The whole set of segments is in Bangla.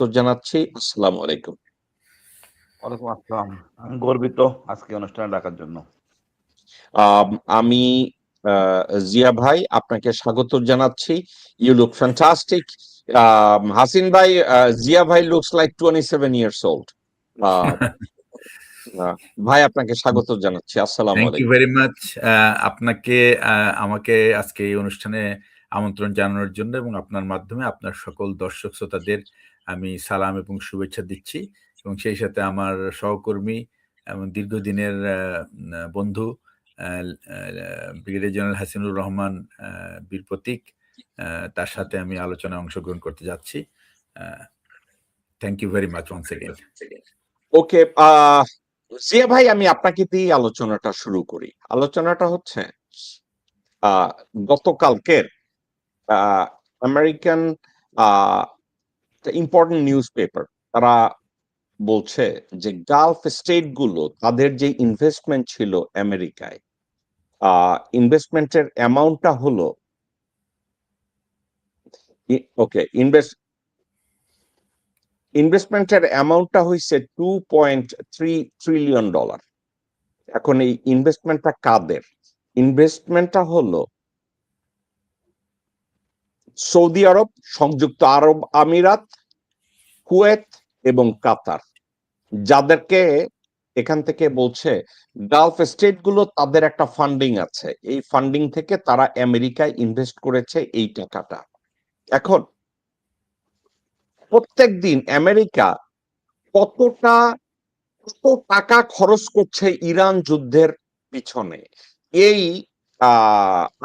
স্বাগত জানাচ্ছি। আসসালামু আলাইকুম। ওয়ালাইকুম আসসালাম। আমি গর্বিত আজকে অনুষ্ঠানে ডাকার জন্য। আমি জিয়া ভাই আপনাকে স্বাগত জানাচ্ছি। You look fantastic. হাসিন ভাই, জিয়া ভাই লুকস লাইক 27 years old. আহ, আহ, ভাই আপনাকে স্বাগত জানাচ্ছি। আসসালামু থ্যাংক ইউ আলাইকুম। Very much. আপনাকে আমাকে আজকে এই অনুষ্ঠানে আমন্ত্রণ জানানোর জন্য এবং আপনার মাধ্যমে আপনার সকল দর্শক শ্রোতাদের আমি সালাম এবং শুভেচ্ছা দিচ্ছি, এবং সেই সাথে আমার সহকর্মী এবং দীর্ঘদিনের বন্ধু ব্রিগেডিয়ার জেনারেল হাসিনুর রহমান বীর প্রতীক, তার সাথে আমি আলোচনায় অংশগ্রহণ করতে যাচ্ছি। Thank you very much once again. Okay, Zia ভাই, আমি আপনাকে দিয়ে আলোচনাটা শুরু করি। আলোচনাটা হচ্ছে গতকালকের আমেরিকান ইম্পর্টেন্ট নিউজ পেপার, তারা বলছে যে গালফ স্টেট গুলো তাদের যে ইনভেস্টমেন্ট ছিল আমেরিকায়, ইনভেস্টমেন্টের অ্যামাউন্টটা হলো ওকে ইনভেস্টমেন্টের অ্যামাউন্টটা হয়েছে $2.3 ট্রিলিয়ন। এখন এই ইনভেস্টমেন্টটা কাদের? ইনভেস্টমেন্টটা হলো সৌদি আরব, সংযুক্ত আরব আমিরাত, কুয়েত এবং কাতার, যাদেরকে এখান থেকে বলছে গালফ স্টেট গুলো তাদের একটা ফান্ডিং আছে, এই ফান্ডিং থেকে তারা আমেরিকায় ইনভেস্ট করেছে এই টাকাটা। এখন প্রত্যেক দিন আমেরিকা কত টাকা খরচ করছে ইরান যুদ্ধের পিছনে, এই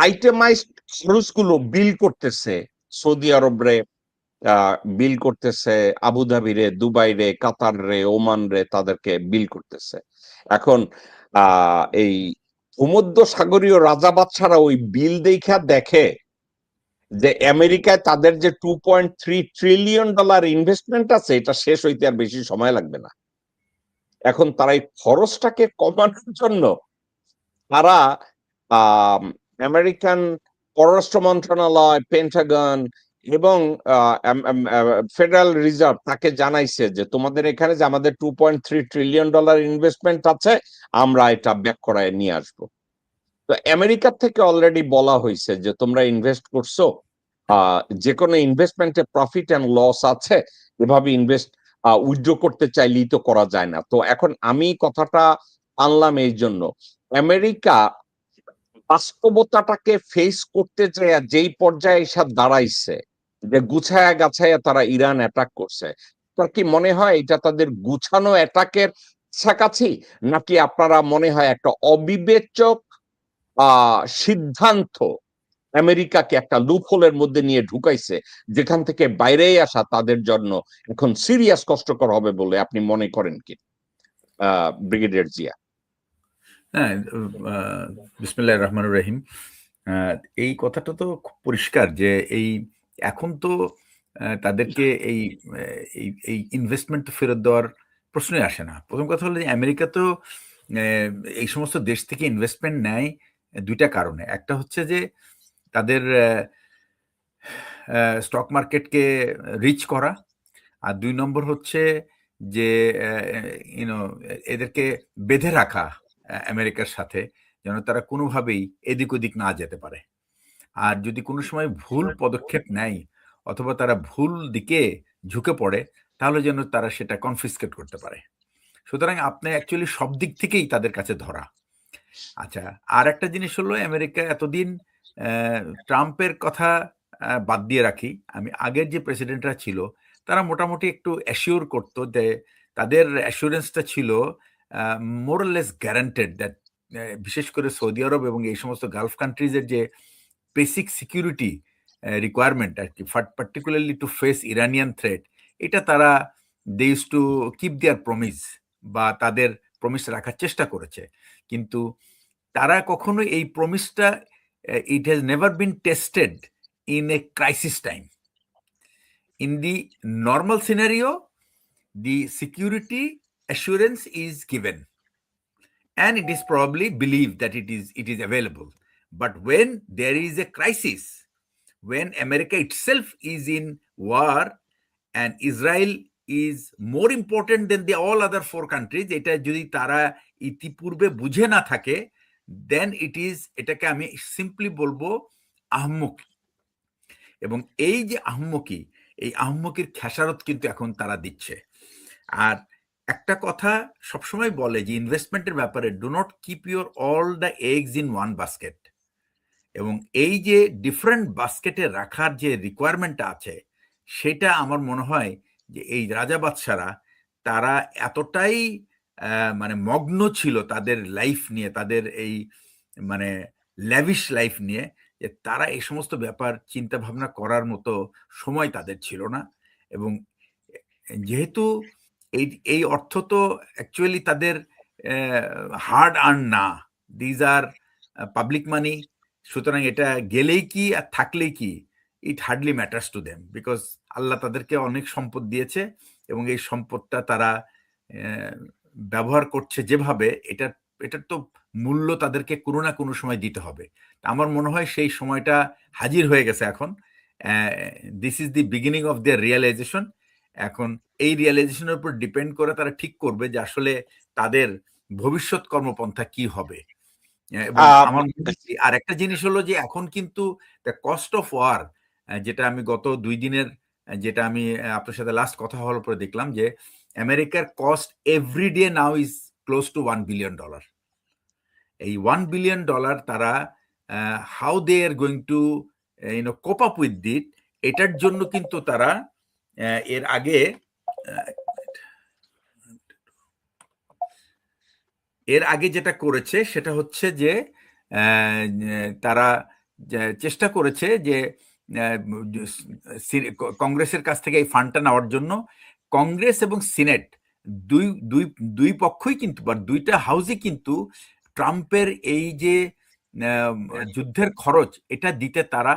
আইটেমাইজড খরচগুলো বিল করতেছে সৌদি আরব রে, বিল করতেছে আবুধাবি রে, দুবাই রে, কাতার রে, ওমান রে, তাদেরকে বিল করতেছে। এখন এই ভূমধ্য সাগরীয় রাজা বাদশারা ওই বিল দেখে যে আমেরিকায় তাদের যে $2.3 ট্রিলিয়ন ইনভেস্টমেন্ট আছে, এটা শেষ হইতে আর বেশি সময় লাগবে না। এখন তারা এই খরচটাকে কমানোর জন্য তারা আমেরিকান পররাষ্ট্র মন্ত্রণালয়, পেন্টাগন এবং ফেডারেল রিজার্ভ তাকে জানাইছে যে তোমাদের এখানে যে আমাদের $2.3 ট্রিলিয়ন ইনভেস্টমেন্ট আছে, আমরা এটা ব্যাক করায় নিয়ে আসবো। তো আমেরিকার থেকে অলরেডি বলা হয়েছে যে তোমরা ইনভেস্ট করছো, যে কোনো ইনভেস্টমেন্টে প্রফিট এন্ড লস আছে, এভাবে ইনভেস্ট উইথড্র করতে চাইলেই তো করা যায় না। তো এখন আমি কথাটা আনলাম এই জন্য, আমেরিকা বাস্তবতাটাকে ফেস করতে চায় যেই পর্যায়ে এসে দাঁড়াইছে যে গুছায়া গাছায়া তারা ইরান অ্যাটাক করছে, তার কি মনে হয় এটা তাদের গুছানো অ্যাটাকের কাছাকাছি, নাকি আপনারা মনে হয় একটা অবিবেচক সিদ্ধান্ত আমেরিকাকে একটা লুপহোলের মধ্যে নিয়ে ঢুকাইছে, যেখান থেকে বাইরেই আসা তাদের জন্য এখন সিরিয়াস কষ্টকর হবে বলে আপনি মনে করেন কি ব্রিগেডিয়ার জিয়া? হ্যাঁ, বিসমিল্লাহির রহমানির রহিম। এই কথাটা তো খুব পরিষ্কার যে এই এখন তো তাদেরকে এই এই এই ইনভেস্টমেন্ট ফেরত দেওয়ার প্রশ্নই আসে না। প্রথম কথা হলো যে আমেরিকা তো এই সমস্ত দেশ থেকে ইনভেস্টমেন্ট নেয় দুইটা কারণে। একটা হচ্ছে যে তাদের স্টক মার্কেটকে রিচ করা, আর ২ নম্বর হচ্ছে যে ইউনো এদেরকে বেঁধে রাখা আমেরিকার সাথে, যেন তারা কোনোভাবেই এদিক ওদিক না যেতে পারে। আর যদি কোনো সময় ভুল পদক্ষেপ নেয় অথবা তারা ভুল দিকে ঝুঁকে পড়ে, তাহলে যেন তারা সেটা কনফিসকেট করতে পারে। সুতরাং আপনি অ্যাকচুয়ালি সব দিক থেকেই তাদের কাছে ধরা। আচ্ছা, আর একটা জিনিস হলো আমেরিকা এতদিন ট্রাম্পের কথা বাদ দিয়ে রাখি, আমি আগের যে প্রেসিডেন্টরা ছিল তারা মোটামুটি একটু অ্যাসিওর করতো যে তাদের অ্যাসুরেন্সটা ছিল মোরলেস গ্যারান্টেড দ্যাট বিশেষ করে সৌদি আরব এবং এই সমস্ত গালফ কান্ট্রিজের যে বেসিক সিকিউরিটি রিকোয়ারমেন্ট আর কি, particularly to face Iranian threat, এটা তারা they use to keep their promise, বা তাদের প্রমিস রাখার চেষ্টা করেছে। কিন্তু তারা কখনো এই প্রমিসটা, it has never been tested in a crisis time. In the normal scenario, the security assurance is given and it is probably believed that it is available. But when there is a crisis, when America itself is in war and Israel is more important than the all other four countries. এটা যদি তারা ইতিপূর্বে বুঝে না থাকে, দেন এটাকে আমি সিম্পলি বলবো আহম্মকি। এবং এই যে আহম্মকি, এই আহম্মকির খেসারত কিন্তু এখন তারা দিচ্ছে। আর একটা কথা সবসময় বলে যে ইনভেস্টমেন্টের ব্যাপারে, do not keep your all the eggs in one basket. এবং এই যে ডিফারেন্ট বাস্কেটে রাখার যে রিকোয়ারমেন্টটা আছে, সেটা আমার মনে হয় যে এই রাজা বাদশারা তারা এতটাই মানে মগ্ন ছিল তাদের লাইফ নিয়ে, তাদের এই মানে ল্যাভিশ লাইফ নিয়ে, যে তারা এই সমস্ত ব্যাপার চিন্তা ভাবনা করার মতো সময় তাদের ছিল না। এবং যেহেতু এই অর্থ তো অ্যাকচুয়ালি তাদের হার্ড আর্ন না, দিজ আর পাবলিক মানি, সুতরাং এটা গেলেই কি আর থাকলেই কি, it hardly matters to them, because Allah তাদেরকে অনেক সম্পদ দিয়েছে এবং এই সম্পদটা তারা ব্যবহার করছে যেভাবে, এটার তো মূল্য তাদেরকে কোনো না কোনো সময় দিতে হবে। আমার মনে হয় সেই সময়টা হাজির হয়ে গেছে এখন। This is the beginning of their realization. এখন এই রিয়েলাইজেশনের উপর ডিপেন্ড করে তারা ঠিক করবে যে আসলে তাদের ভবিষ্যৎ কর্মপন্থা কি হবে। এবং আমার আর একটা জিনিস হলো যে এখন কিন্তু দ্য কস্ট অফ ওয়ার, যেটা আমি গত 2 দিনের, যেটা আমি আপনার সাথে লাস্ট কথা হওয়ার পরে দেখলাম যে আমেরিকার cost every day now is close to $1 billion. এই $1 বিলিয়ন তারা how they are going to cope up with it, এটার জন্য কিন্তু তারা এর আগে যেটা করেছে সেটা হচ্ছে যে তারা চেষ্টা করেছে যে কংগ্রেসের কাছ থেকে এই ফান্ডটা নেওয়ার জন্য। কংগ্রেস এবং সিনেট দুই পক্ষই কিন্তু, বা দুইটা হাউসই কিন্তু ট্রাম্পের এই যে যুদ্ধের খরচ এটা দিতে তারা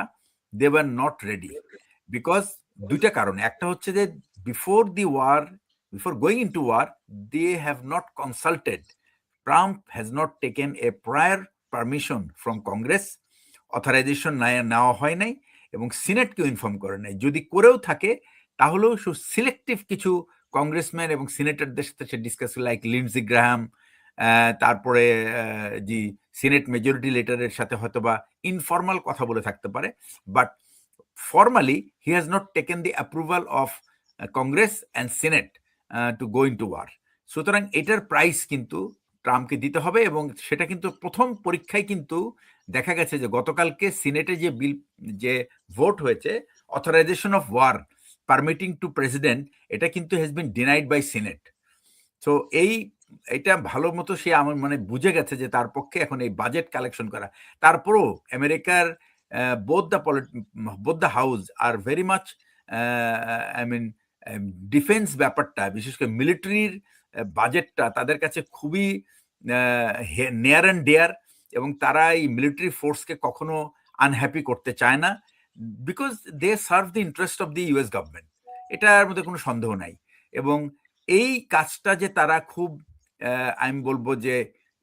they were not ready, because দুইটা কারণ। একটা হচ্ছে যে before going into war they have not consulted, Trump has not taken a prior permission from Congress, authorization নেওয়া হয় নাই, এবং সিনেটকেও ইনফর্ম করে নাই। যদি করেও থাকে তাহলেও সিলেক্টিভ কিছু কংগ্রেসম্যান এবং সিনেটরদের সাথে সে ডিসকাস, লাইক লিন্ডসি গ্রাহাম, তারপরে যে সিনেট মেজরিটি লিডারের সাথে হয়তোবা ইনফর্মাল কথা বলে থাকতে পারে, but formally he has not taken the approval of Congress and Senate to go into war. সুতরাং এটার প্রাইস কিন্তু ট্রাম্পকে দিতে হবে। এবং সেটা কিন্তু প্রথম পরীক্ষায় কিন্তু দেখা গেছে যে গতকালকে সিনেটে যে ভোট হয়েছে, authorization of war permitting to president, এটা কিন্তু has been denied by Senate. So এটা ভালো মতো সে আমার মানে বুঝে গেছে যে তার পক্ষে এখন এই বাজেট কালেকশন করা। তারপরও আমেরিকার বোথ দ্য হাউস আর very much I mean defence ব্যাপারটা, বিশেষ করে মিলিটারির বাজেটটা তাদের কাছে খুবই নিয়ার অ্যান্ড ডিয়ার, এবং তারা এই মিলিটারি ফোর্সকে কখনো আনহ্যাপি করতে চায় না, because they serve the interest of the US government, এটার মধ্যে কোনো সন্দেহ নাই। এবং এই কাজটা যে তারা খুব আমি বলবো যে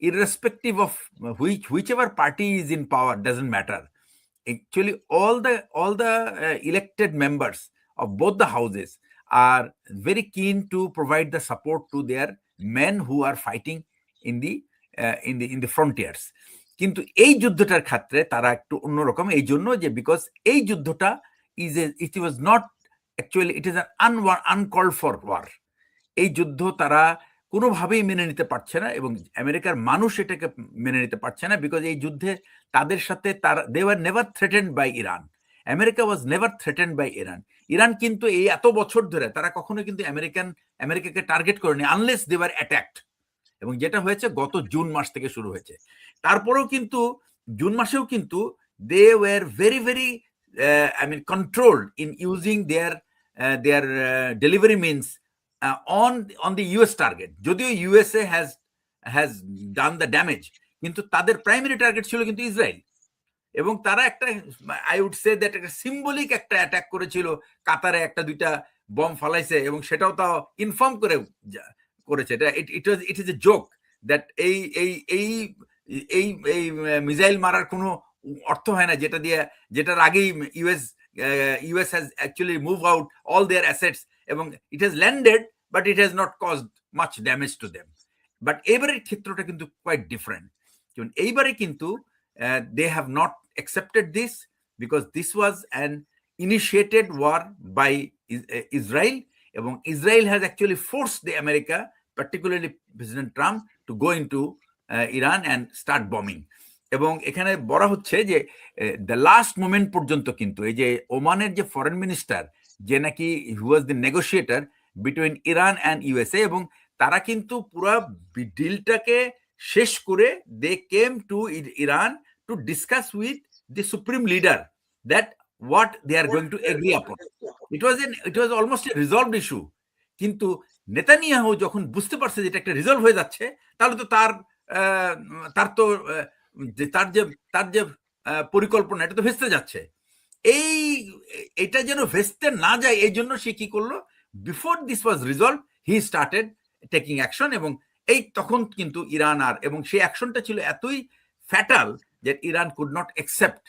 irrespective of which ever party is in power, doesn't matter, actually all the elected members of both the houses are very keen to provide the support to their men who are fighting in the frontiers. কিন্তু এই যুদ্ধটার ক্ষেত্রে তারা একটু অন্যরকম, এই জন্য যে বিকজ এই যুদ্ধটা it was not actually, it is an uncalled for war. এই যুদ্ধ তারা কোনোভাবেই মেনে নিতে পারছে না, এবং আমেরিকার মানুষ এটাকে মেনে নিতে পারছে না, বিকজ এই যুদ্ধে তাদের সাথে they were never threatened by Iran. America was never threatened by Iran. Iran কিন্তু এই এত বছর ধরে তারা কখনো কিন্তু আমেরিকাকে টার্গেট করেনি, আনলেস they were attacked. এবং যেটা হয়েছে গত জুন মাস থেকে শুরু হয়েছে। তারপরেও কিন্তু জুন মাসেও কিন্তু they were very very controlled in using their delivery means on the US target. যদিও USA has done the damage, কিন্তু তাদের প্রাইমারি টার্গেট ছিল কিন্তু ইসরায়েল, এবং তারা একটা আই উড সে দ্যাট একটা সিম্বলিক একটা অ্যাটাক করেছিল, কাতারে একটা দুইটা বম ফালাইছে, এবং সেটাও তাও ইনফর্ম করেছে। It is a joke that এই মিসাইল মারার কোনো অর্থ হয় না, যেটার আগেই US has actually move out all their assets এবং it has landed but it has not caused much damage to them. But এবারের ক্ষেত্রটা কিন্তু কোয়াইট ডিফারেন্ট। যেমন এইবারে কিন্তু they have not accepted this because this was an initiated war by Israel, এবং Israel has actually force the America, particularly President Trump, to go into Iran and start bombing. এবং এখানে বলা হচ্ছে যে দ্য লাস্ট মোমেন্ট পর্যন্ত কিন্তু এই যে ওমানের যে ফরেন মিনিস্টার, যে নাকি who was the negotiator between Iran and USA, এবং তারা কিন্তু পুরো ডিলটাকে শেষ করে they came to Iran to discuss with the supreme leader that what they are going to agree upon. It was almost a resolved issue. কিন্তু নেতানিয়াহু যখন বুঝতে পারছে যে এটা একটা রিজলভ হয়ে যাচ্ছে, তাহলে তো তার যে পরিকল্পনা এটা তো ভেস্তে যাচ্ছে। এটা যেন ভেস্তে না যায় এই জন্য সে কি করলো, before this was resolve he started taking action, এবং এই তখন কিন্তু ইরান এবং সেই অ্যাকশনটা ছিল এতই ফ্যাটাল যে Iran could not accept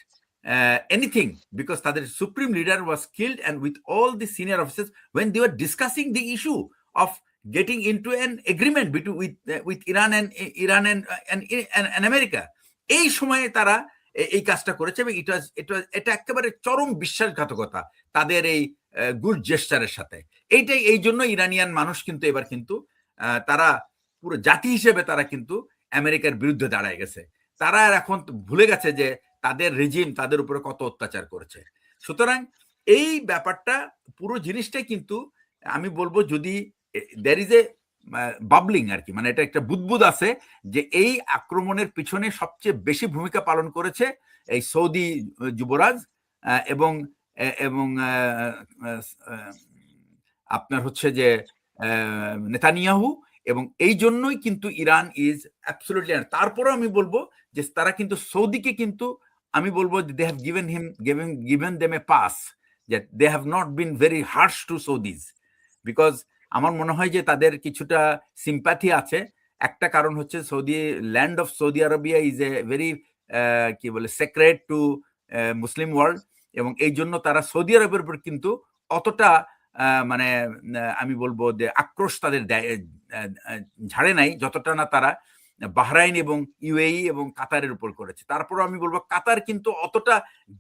anything, because তাদের supreme leader was killed, and with all the senior officers when they were discussing the issue of getting into an agreement with Iran and America, এই সময়ে তারা এই কাজটা করেছে। এবং এটা একেবারে চরম বিশ্বাসঘাতকতা তাদের এই গুড জেস্টারের সাথে। এই জন্য ইরানিয়ান মানুষ কিন্তু এবার কিন্তু তারা পুরো জাতি হিসেবে তারা কিন্তু আমেরিকার বিরুদ্ধে দাঁড়ায় গেছে। তারা এখন ভুলে গেছে যে তাদের রেজিম তাদের উপরে কত অত্যাচার করেছে। সুতরাং এই ব্যাপারটা পুরো জিনিসটাই কিন্তু আমি বলবো, যদি there is a বাবলিং আর কি, মানে এটা একটা বুদবুদ আছে যে এই আক্রমণের পিছনে সবচেয়ে বেশি ভূমিকা পালন করেছে এই সৌদি যুবরাজ এবং আপনার হচ্ছে যে নেতানিয়াহু, এবং এই জন্যই কিন্তু ইরান ইজ অ্যাবসলিউটলি। তারপরেও আমি বলবো যে তারা কিন্তু সৌদিকে কিন্তু আমি বলবো they have given them a pass, that they have not been very harsh to Saudis, because আমার মনে হয় যে তাদের কিছুটা সিম্প্যাথি আছে। একটা কারণ হচ্ছে land of Saudi Arabia is a very কি বলে সেক্রেট টু মুসলিম ওয়ার্ল্ড, এবং এই জন্য তারা সৌদি আরবের উপর কিন্তু অতটা মানে আমি বলবো যে আক্রোশ তাদের ঝাড়ে নাই, যতটা না তারা বাহরাইন এবং ইউএই এবং কাতারের উপর করেছে। তারপরও আমি বলবো কাতার কিন্তু অতটা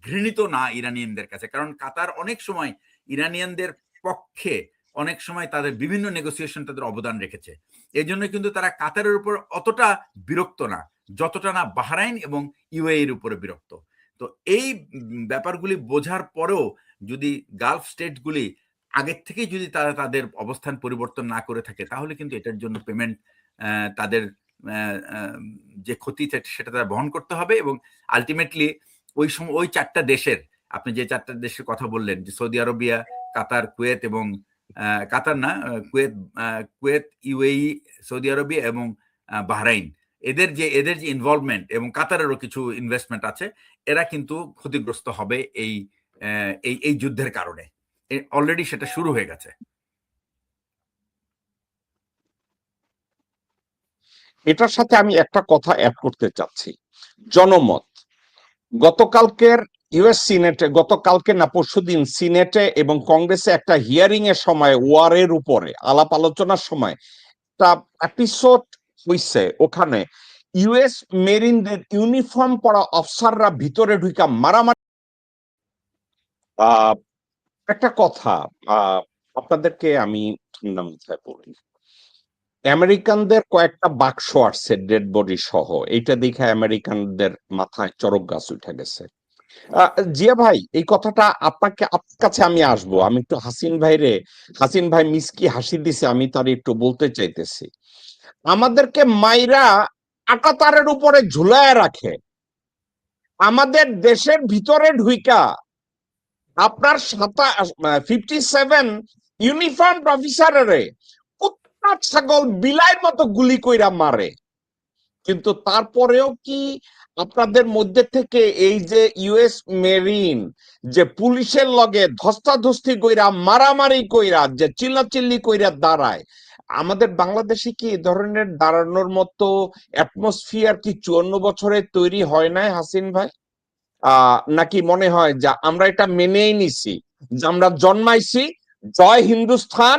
ঘৃণিত না ইরানিয়ানদের কাছে, কারণ কাতার অনেক সময় ইরানিয়ানদের পক্ষে অনেক সময় তাদের বিভিন্ন নেগোসিয়েশন তাদের অবদান রেখেছে। এই জন্য কিন্তু তারা কাতারের উপর অতটা বিরক্ত না, যতটা না বাহরাইন এবং ইউএই এর উপরে বিরক্ত। তো এই ব্যাপারগুলি বোঝার পরেও যদি গালফ স্টেটগুলি আগের থেকেই যদি তারা তাদের অবস্থান পরিবর্তন না করে থাকে, তাহলে কিন্তু এটার জন্য পেমেন্ট তাদের যে ক্ষতি সেটা তারা বহন করতে হবে। এবং আলটিমেটলি ওই চারটা দেশের, আপনি যে চারটা দেশের কথা বললেন, যে সৌদি আরবিয়া, কাতার, কুয়েত এবং কাতার না কুয়েত, ইউএই, সৌদি আরবিয়া এবং বাহরাইন, এদের যে ইনভলভমেন্ট এবং কাতারেরও কিছু ইনভেস্টমেন্ট আছে, এরা কিন্তু ক্ষতিগ্রস্ত হবে এই যুদ্ধের কারণে। অলরেডি সেটা শুরু হয়ে গেছে। এটার সাথে আমি একটা কথা অ্যাড করতে চাচ্ছি। জনমত গতকালকের ইউএস সিনেটে, গতকালকে না পরশুদিন সিনেটে এবং কংগ্রেসে একটা হিয়ারিং এর সময় ওয়ারের উপরে আলাপ আলোচনার সময় একটা এপিসোড হইছে। ওখানে ইউএস মেরিনদের ইউনিফর্ম পরা অফিসাররা ভিতরে ঢুকা মারামারি। একটা কথা আপনাদেরকে আমি ঠান্ডা মাথায় বলি, আমেরিকানদের কয়েকটা বাক্স আসছে ডেড বডি সহ, এইটা দেখে আমেরিকানদের মাথায় চরক গাছ উঠে গেছে। জিয়া ভাই, এই কথাটা আপনার কাছে আমি আসবো, আমি একটু হাসিন ভাই মিসকি হাসি দিছে, আমি তার একটু বলতে চাইতেছি, আমাদেরকে মাইরা আকাতারের উপরে ঝুলায় রাখে, আমাদের দেশের ভিতরে ঢুইকা আপনার 57 ইউনিফর্ম অফিসারের কুত্তা ছাগল বিলাইয়ের মতো গুলি কইরা মারে। কিন্তু তারপরেও কি আপনাদের মধ্যে থেকে এই যে ইউএস মেরিন যে পুলিশের লগে ধস্তাধস্তি কইরা মারামারি কইরা যে চিল্লাচিল্লি কইরা দাঁড়ায়, আমাদের বাংলাদেশে কি এই ধরনের দাঁড়ানোর মতো অ্যাটমসফিয়ার কি 54 বছরে তৈরি হয় নাই হাসিন ভাই? নাকি মনে হয় যে আমরা এটা মেনেই নিছি, যে আমরা জন্মাইছি জয় হিন্দুস্থান,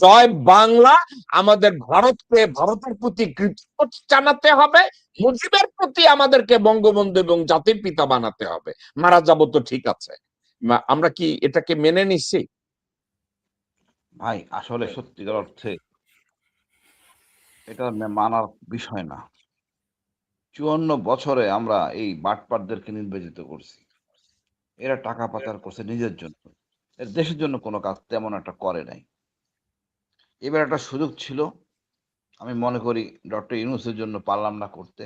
জয় বাংলা। আমাদের ভারতকে, ভারতের প্রতি কৃতজ্ঞতা জানাতে হবে, মুজিবের প্রতি আমাদেরকে বঙ্গবন্ধু এবং জাতির পিতা বানাতে হবে। মারা যাবো তো ঠিক আছে, আমরা কি এটাকে মেনে নিচ্ছি? ভাই আসলে সত্যিকার অর্থে এটা মানার বিষয় না। ৫৪ বছরে আমরা এই বাটপারদেরকে নির্বাচিত করছি। এরা টাকা পাচার করছে নিজের জন্য, এর দেশের জন্য কোনো কাজ তেমন একটা করে নাই। এবার একটা সুযোগ ছিল, আমি মনে করি ডক্টর ইউনূসের জন্য পারলাম না করতে।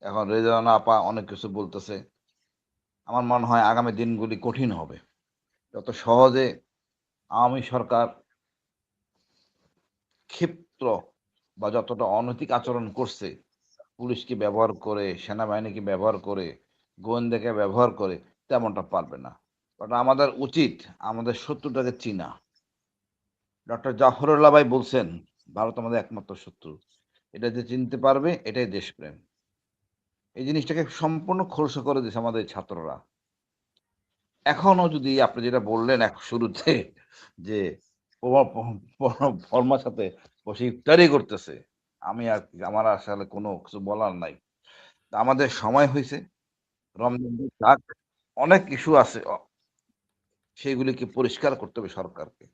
এখন রেজওয়ানা আপা অনেক কিছু বলতেছে। আমার মনে হয় আগামী দিনগুলি কঠিন হবে। যত সহজে আওয়ামী সরকার ক্ষিপ্র বা যতটা অনৈতিক আচরণ করছে, পুলিশকে ব্যবহার করে, সেনাবাহিনীকে ব্যবহার করে, গোয়েন্দাকে ব্যবহার করে, তেমনটা পারবে না। বাট আমাদের উচিত আমাদের শত্রুটাকে চিনা। ডক্টর জাফরুল্লাহ ভাই বলছেন ভারত আমাদের একমাত্র শত্রু। এটা যে চিনতে পারবে এটাই দেশপ্রেম। এই জিনিসটাকে সম্পূর্ণ খোলসা করে দিয়েছে আমাদের ছাত্ররা। এখনো যদি আপনি যেটা বললেন এক শুরুতে যে ফর্মার সাথে বসে ইফতারি করতেছে, আমি আর আমার আসলে কোনো কিছু বলার নাই। আমাদের সময় হয়েছে, রমজান যাক, অনেক ইস্যু আছে, সেগুলিকে পরিষ্কার করতে হবে সরকারকে,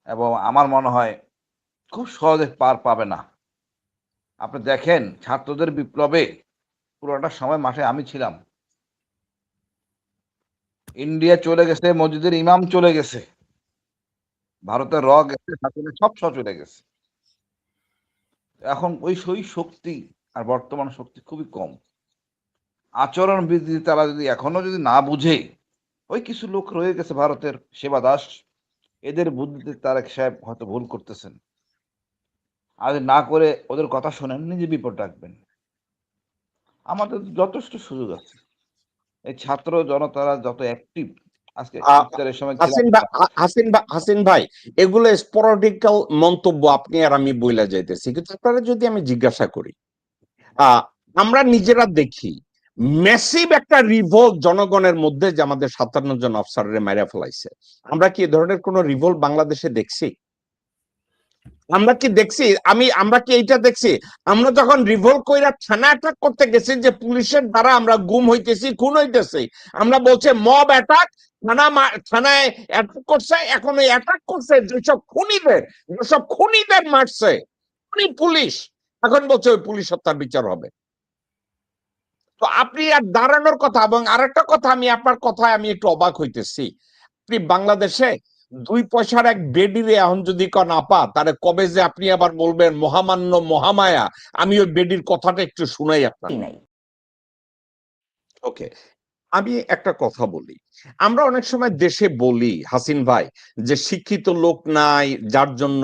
এবং আমার মনে হয় খুব সহজে পার পাবে না। আপনি দেখেন ছাত্রদের বিপ্লবে পুরোটা সময় মাঠে আমি ছিলাম। ইন্ডিয়া চলে গেছে, মসজিদের ইমাম চলে গেছে, ভারতের র গেছে, সব চলে গেছে। এখন ওই শক্তি আর বর্তমান শক্তি খুবই কম। আচরণ বিধি তারা যদি এখনো যদি না বুঝে, ওই কিছু লোক রয়ে গেছে ভারতের সেবা দাস, এদের বুদ্ধিতে তারেক সাহেব হয়তো ভুল করতেছেন। আর না করে ওদের কথা শোনেন, নিজে বিপদ রাখবেন। আমাদের যথেষ্ট সুযোগ আছে। এই ছাত্র জনতারা যত অ্যাক্টিভ, আজকে ইফতারের সময় ছিলাম। হাসিন ভাই, এগুলো স্পোরাডিক্যাল মন্তব্য আপনি আর আমি বইলা যাইতেছি, কিন্তু আপনারা যদি আমি জিজ্ঞাসা করি, আমরা নিজেরা দেখি ম্যাসিভ একটা রিভোল্ট জনগণের মধ্যে, যে আমাদের ৫৭ জন অফিসারের মাইরা ফেলাইছে। আমরা কি এ ধরনের কোন রিভোল্ট বাংলাদেশে দেখছি? আমরা কি দেখছি? আমরা কি এইটা দেখছি? আমরা যখন রিভোল্ট কইরা থানা অ্যাটাক করতে গেছি, যে পুলিশের দ্বারা আমরা গুম হইতেছি, খুন হইতেছি, আমরা বলছে মব অ্যাটাক, থানায় অ্যাটাক করছে। এখন ওই অ্যাটাক করছে যেসব খুনিদের মারছে, খুনি পুলিশ, এখন বলছে ওই পুলিশ হত্যার বিচার হবে। তো আপনি আর দাঁড়ানোর কথা। এবং আরেকটা কথা, আমি আপনার কথায় আমি একটু অবাক হইতেছি। আপনি বাংলাদেশে 2 পয়সার এক বেডিরে এখন যদি না পা, তাহলে কবে যে আপনি আবার বলবেন মহামান্য মহামায়া। আমি ওই বেডির কথাটা একটু শুনাই আপনার। ওকে, আমি একটা কথা বলি। আমরা অনেক সময় দেশে বলি হাসিন ভাই, যে শিক্ষিত লোক নাই, যার জন্য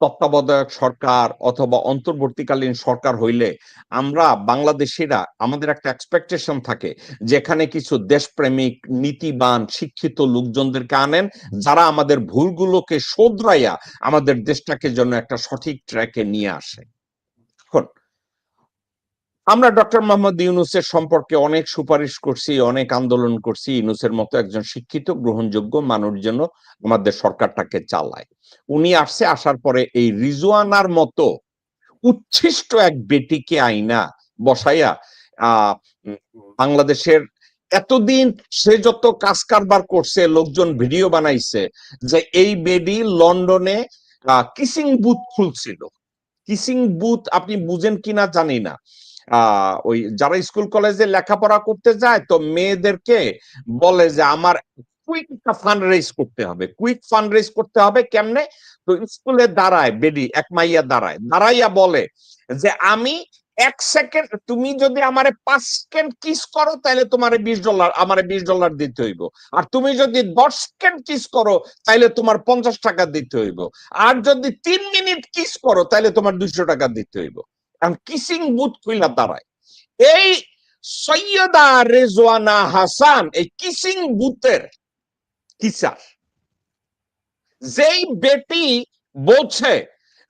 তত্ত্বাবধায়ক সরকার অথবা অন্তর্বর্তীকালীন সরকার হইলে আমরা বাংলাদেশিরা, আমাদের একটা এক্সপেকটেশন থাকে, যেখানে কিছু দেশপ্রেমিক নীতিবান শিক্ষিত লোকজনদেরকে আনেন, যারা আমাদের ভুলগুলোকে শোধরাইয়া আমাদের দেশটাকে জন্য একটা সঠিক ট্র্যাকে নিয়ে আসে। এখন আমরা ডক্টর মোহাম্মদ ইউনূসের সম্পর্কে অনেক সুপারিশ করছি, অনেক আন্দোলন করছি। ইউনূসের মতো একজন শিক্ষিত গ্রহণযোগ্য মানুষ যেন আমাদের সরকারটাকে চালায়। উনি আসছে, আসার পরে এই রিজওয়ানার মতো উচ্ছিষ্ট এক বেটিকে আইনা বসাইয়া বাংলাদেশের এতদিন সে যত কাজ কারবার করছে, লোকজন ভিডিও বানাইছে যে এই বেডি লন্ডনে কিসিং বুথ খুলছিল। কিসিং বুথ আপনি বুঝেন কিনা জানি না। ওই যারা স্কুল কলেজে লেখাপড়া করতে যায়, তো মেয়েদেরকে বলে যে আমার কুইক ফান্ড রেজ করতে হবে। কুইক ফান্ড রেজ করতে হবে কেমনে? তো স্কুলে দাঁড়ায় বেডি, এক মাইয়া দাঁড়াইয়া বলে যে আমি 1 সেকেন্ড, তুমি যদি আমারে 5 সেকেন্ড কিস করো তাহলে তোমার $20, আমারে $20 দিতে হইব। আর তুমি যদি 10 সেকেন্ড কিস করো তাহলে তোমার 50 টাকা দিতে হইব। আর যদি 3 মিনিট কিস করো তাহলে তোমার 200 টাকা দিতে হইব। কিসিং বুথ খুইলা দাঁড়ায়। এই সৈয়দা রেজওয়ানা হাসান এই কিসিং বুথের টিচার। যেই বেটি বলছে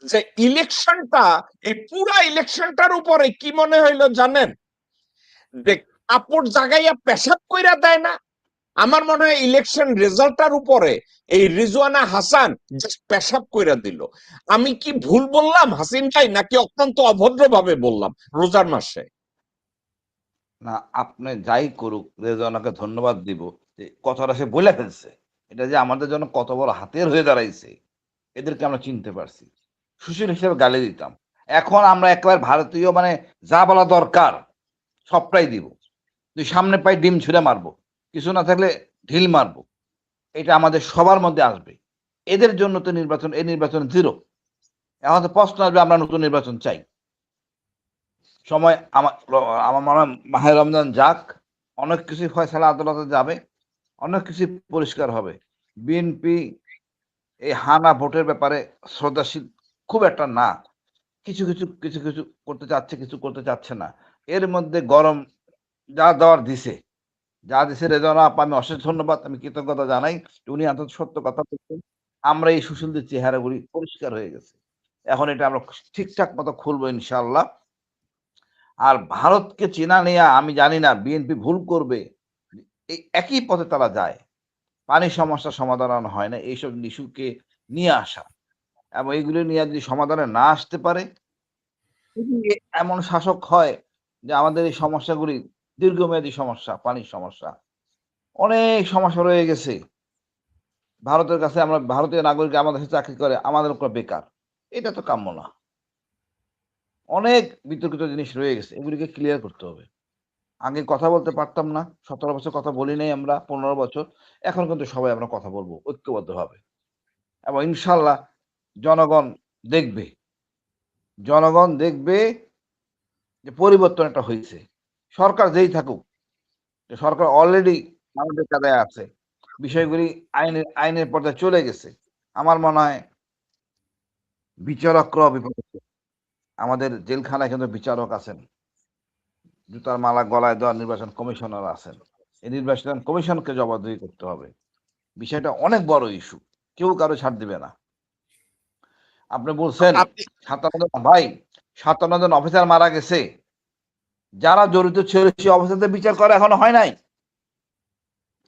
যে ইলেকশনটা, এই পুরা ইলেকশনটার উপরে কি মনে হইলো জানেন? যে কাপড় জাগাইয়া পেশাব কইরা দেয় না, আমার মনে হয় ইলেকশন রেজাল্টটার উপরে এই রিজওয়ানা হাসান জাস্ট পেশাব কইরা দিল। আমি কি ভুল বললাম হাসিন ভাই, নাকি অত্যন্ত অভদ্রভাবে বললাম রোজার মাসে? না, আপনি যাই করুক, রেজওয়ানাকে ধন্যবাদ দিব যে কথাটা সে বলে ফেলছে। এটা যে আমাদের জন্য কত বড় হাতিয়ার হয়ে দাঁড়াইছে, এদেরকে আমরা চিনতে পারছি। সুশীল হিসেবে গালি দিতাম, এখন আমরা একেবারে ভারতীয়, মানে যা বলা দরকার সবটাই দিব। তুই সামনে পাই ডিম ছুঁড়ে মারবো, কিছু না থাকলে ঢিল মারবো। এটা আমাদের সবার মধ্যে আসবে। এদের জন্য তো নির্বাচন, এই নির্বাচন জিরো। এখন তো প্রশ্ন আসবে, আমরা নতুন নির্বাচন চাই। সময় আমার মনে হয় মাহে রমজান যাক, অনেক কিছু ফয়সালা আদালতে যাবে, অনেক কিছু পরিষ্কার হবে। বিএনপি এই হানা ভোটের ব্যাপারে শ্রদ্ধাশীল খুব একটা না, কিছু কিছু কিছু কিছু করতে চাচ্ছে, কিছু করতে চাচ্ছে না। এর মধ্যে গরম যা দেওয়ার দিছে, যা দিছে রেজওয়ানা আপা, আমি অশেষ ধন্যবাদ, আমি কৃতজ্ঞতা জানাই। উনি অন্তত সত্য কথা বলছেন। আমরা এই সুশীলদের চেহারাগুলি পরিষ্কার হয়ে গেছে, এখন এটা আমরা ঠিকঠাক মতো খুলবো ইনশাল্লাহ। আর ভারতকে চেনা নেয়া, আমি জানি না বিএনপি ভুল করবে, এই একই পথে তারা যায়। পানির সমস্যা সমাধান হয় না, এইসব ইস্যুকে নিয়ে আসা এবং এইগুলো নিয়ে যদি সমাধানে না আসতে পারে, যদি এমন শাসক হয় যে আমাদের এই সমস্যাগুলি দীর্ঘমেয়াদী সমস্যা, পানির সমস্যা, অনেক সমস্যা রয়ে গেছে ভারতের কাছে, আমরা ভারতীয় নাগরিক আমাদের কাছে চাকরি করে, আমাদের উপর বেকার, এটা তো কাম্য না। অনেক বিতর্কিত জিনিস রয়ে গেছে, এগুলিকে ক্লিয়ার করতে হবে। আগে কথা বলতে পারতাম না, 17 বছর কথা বলি নাই আমরা, 15 বছর। এখন কিন্তু সবাই আমরা কথা বলবো ঐক্যবদ্ধভাবে, এবং ইনশাল্লাহ জনগণ দেখবে, জনগণ দেখবে যে পরিবর্তন একটা হয়েছে। সরকার যেই থাকুক, সরকার অলরেডি আমাদের কাদায় আছে, বিষয়গুলি আইনের পর্যায়ে চলে গেছে। আমার মনে হয় বিচারকরাও বিপদে, আমাদের জেলখানায় কিন্তু বিচারক আছেন, জুতার মালা গলায় দেওয়া নির্বাচন কমিশনার আছেন। এই নির্বাচন কমিশনকে জবাবদিহি করতে হবে। বিষয়টা অনেক বড় ইস্যু, কেউ কারো ছাড় দিবে না। আপনি বলছেন আপনি 57 জন, ভাই 57 জন অফিসার মারা গেছে, যারা জড়িত ছিল সেই অফিসারদের বিচার করা এখনো হয় নাই।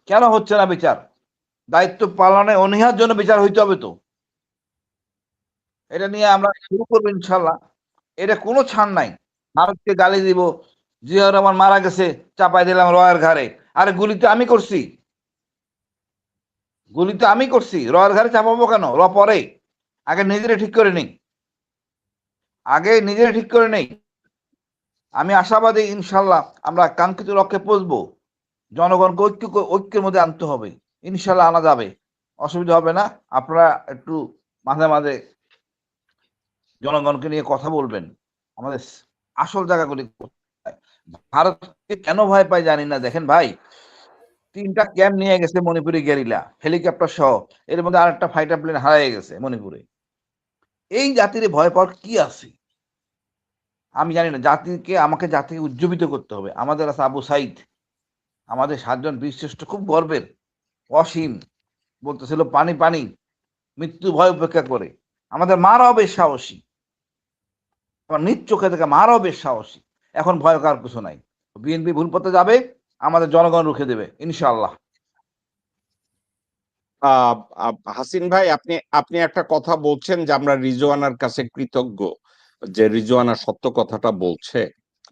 কেন হচ্ছে না বিচার? দায়িত্ব পালনে অনীহার জন্য বিচার হইতে হবে তো। এটা নিয়ে আমরা শুরু করবো ইনশাল্লাহ, এটা কোনো ছাড় নাই। ভারতকে গালি দিব, জিয়া রহমান মারা গেছে, চাপাই দিলাম রয়ের ঘাড়ে। আরে গুলি তো আমি করছি, গুলি তো আমি করছি, রয়ের ঘাড়ে চাপাবো কেন? পরে, আগে নিজেরা ঠিক করে নেই, আগে নিজেরা ঠিক করে নেই। আমি আশাবাদী ইনশাল্লাহ আমরা কাঙ্ক্ষিত লক্ষ্যে পৌঁছবো। জনগণকে ঐক্যের মধ্যে আনতে হবে, ইনশাল্লাহ আনা যাবে, অসুবিধা হবে না। আপনারা একটু মাঝে মাঝে জনগণকে নিয়ে কথা বলবেন, আমাদের আসল জায়গাগুলি কোথায়। ভারতকে কেন ভয় পাই জানি না। দেখেন ভাই, 3টা ক্যাম্প নিয়ে গেছে মণিপুরি গেরিলা, হেলিকপ্টার সহ, এর মধ্যে আরেকটা ফাইটার প্লেন হারিয়ে গেছে মণিপুরে। এই জাতির ভয় পাওয়ার কি আছে আমি জানি না। জাতিকে উজ্জীবিত করতে হবে। আমাদের আছে আবু সাইদ, আমাদের 7জন বীরশ্রেষ্ঠ, খুব গর্বের, অসীম, বলতেছিল পানি পানি, মৃত্যু ভয় উপেক্ষা করে। আমাদের মারাও বেশ সাহসী, আমার নিজ চোখে থেকে মারাও বেশ সাহসী। এখন ভয় কার কিছু নাই। বিএনপি ভুল পথে যাবে, আমাদের জনগণ রুখে দেবে ইনশাআল্লাহ। হাসিন ভাই, আপনি আপনি একটা কথা বলছেন যে আমরা রিজওয়ানার কাছে কৃতজ্ঞ যে রিজওয়ানা সত্য কথাটা বলছে।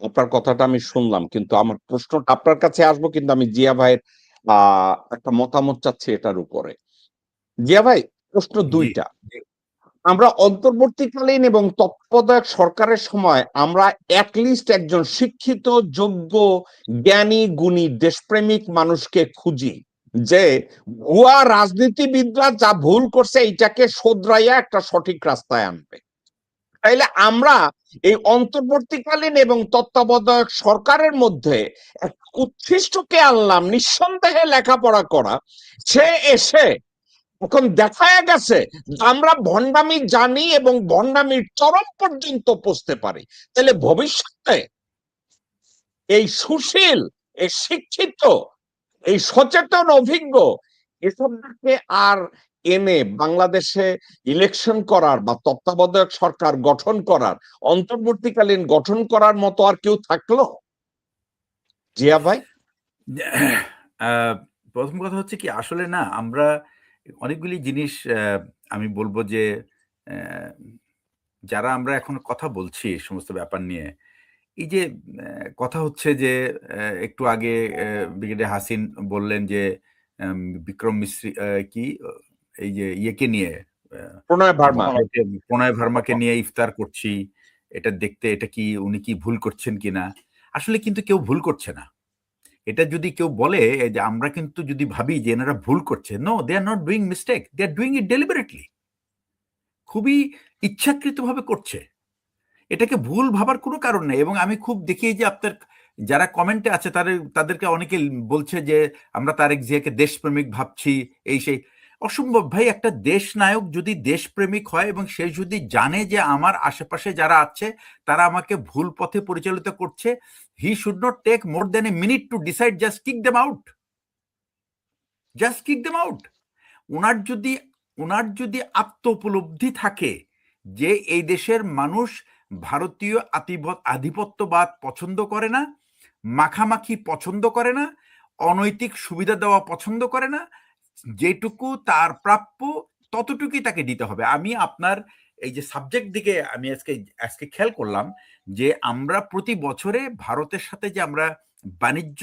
আপনার কথাটা আমি শুনলাম, কিন্তু আমার প্রশ্নটা আপনার কাছে আসবো, কিন্তু আমি জিয়া ভাইয়ের একটা মতামত চাচ্ছি এটার উপরে। জিয়া ভাই, প্রশ্ন জি। দুইটা। আমরা অন্তর্বর্তীকালীন এবং তত্ত্বাবধায়ক সরকারের সময় আমরা অ্যাটলিস্ট একজন শিক্ষিত, যোগ্য, জ্ঞানী, গুণী, দেশপ্রেমিক মানুষকে খুঁজি যে ভুয়া রাজনীতিবিদরা যা ভুল করছে এইটাকে শোধরাইয়া একটা সঠিক রাস্তায় আনবে। তাইলে আমরা এই অন্তর্বর্তীকালীন এবং তত্ত্বাবধায়ক সরকারের মধ্যে এক উৎকৃষ্টকে আনলাম, নিঃসন্দেহে লেখাপড়া করা। সে এসে এখন দেখা গেছে আমরা ভণ্ডামি জানি এবং ভণ্ডামির চরম পর্যন্ত পৌঁছতে পারি। তাহলে ভবিষ্যতে এই সুশীল, এই শিক্ষিত, এই সচেতন, অভিজ্ঞ এসবকে আর এনে বাংলাদেশে ইলেকশন করার বা তত্ত্বাবধায়ক সরকার গঠন করার, অন্তর্বর্তীকালীন গঠন করার মতো আর কেউ থাকলো? জিয়া ভাই? প্রথম কথা হচ্ছে কি আসলে না আমরা অনেকগুলি জিনিস আমি বলবো যে যারা আমরা এখন কথা বলছি এই সমস্ত ব্যাপার নিয়ে এই যে কথা হচ্ছে যে একটু আগে ব্রিগেডিয়ার হাসিন বললেন যে বিক্রম মিশ্রি কি এই যে ইয়েকে নিয়ে প্রণয় ভার্মাকে নিয়ে ইফতার করছি, এটা দেখতে এটা কি উনি কি ভুল করছেন কিনা। আসলে কিন্তু কেউ ভুল করছে না। এটা যদি কেউ বলে যে আমরা কিন্তু যদি ভাবি যে এনারা ভুল করছে, no, they are not doing mistake, they are doing it deliberately. খুবই ইচ্ছাকৃতভাবে করছে, এটাকে ভুল ভাবার কোনো কারণ নেই। এবং আমি খুব দেখি যে আপনার যারা কমেন্টে আছে তাদেরকে অনেকে বলছে যে আমরা তারেক জিয়াকে দেশপ্রেমিক ভাবছি, এই সেই। অসম্ভব ভাই। একটা দেশ নায়ক যদি দেশপ্রেমিক হয় এবং সে যদি জানে যে আমার আশেপাশে যারা আছে তারা আমাকে ভুল পথে পরিচালিত করছে, he should not take more than a minute to decide, just kick them out, just kick them out. ওনার যদি আত্ম উপলব্ধি থাকে যে এই দেশের মানুষ ভারতীয় আধিপত্যবাদ পছন্দ করে না, মাখামাখি পছন্দ করে না, অনৈতিক সুবিধা দেওয়া পছন্দ করে না, যেটুকু তার প্রাপ্য ততটুকুই তাকে দিতে হবে। আমি আপনার এই যে সাবজেক্ট দিকে আমি আজকে খেয়াল করলাম যে আমরা প্রতি বছরে ভারতের সাথে যে আমরা বাণিজ্য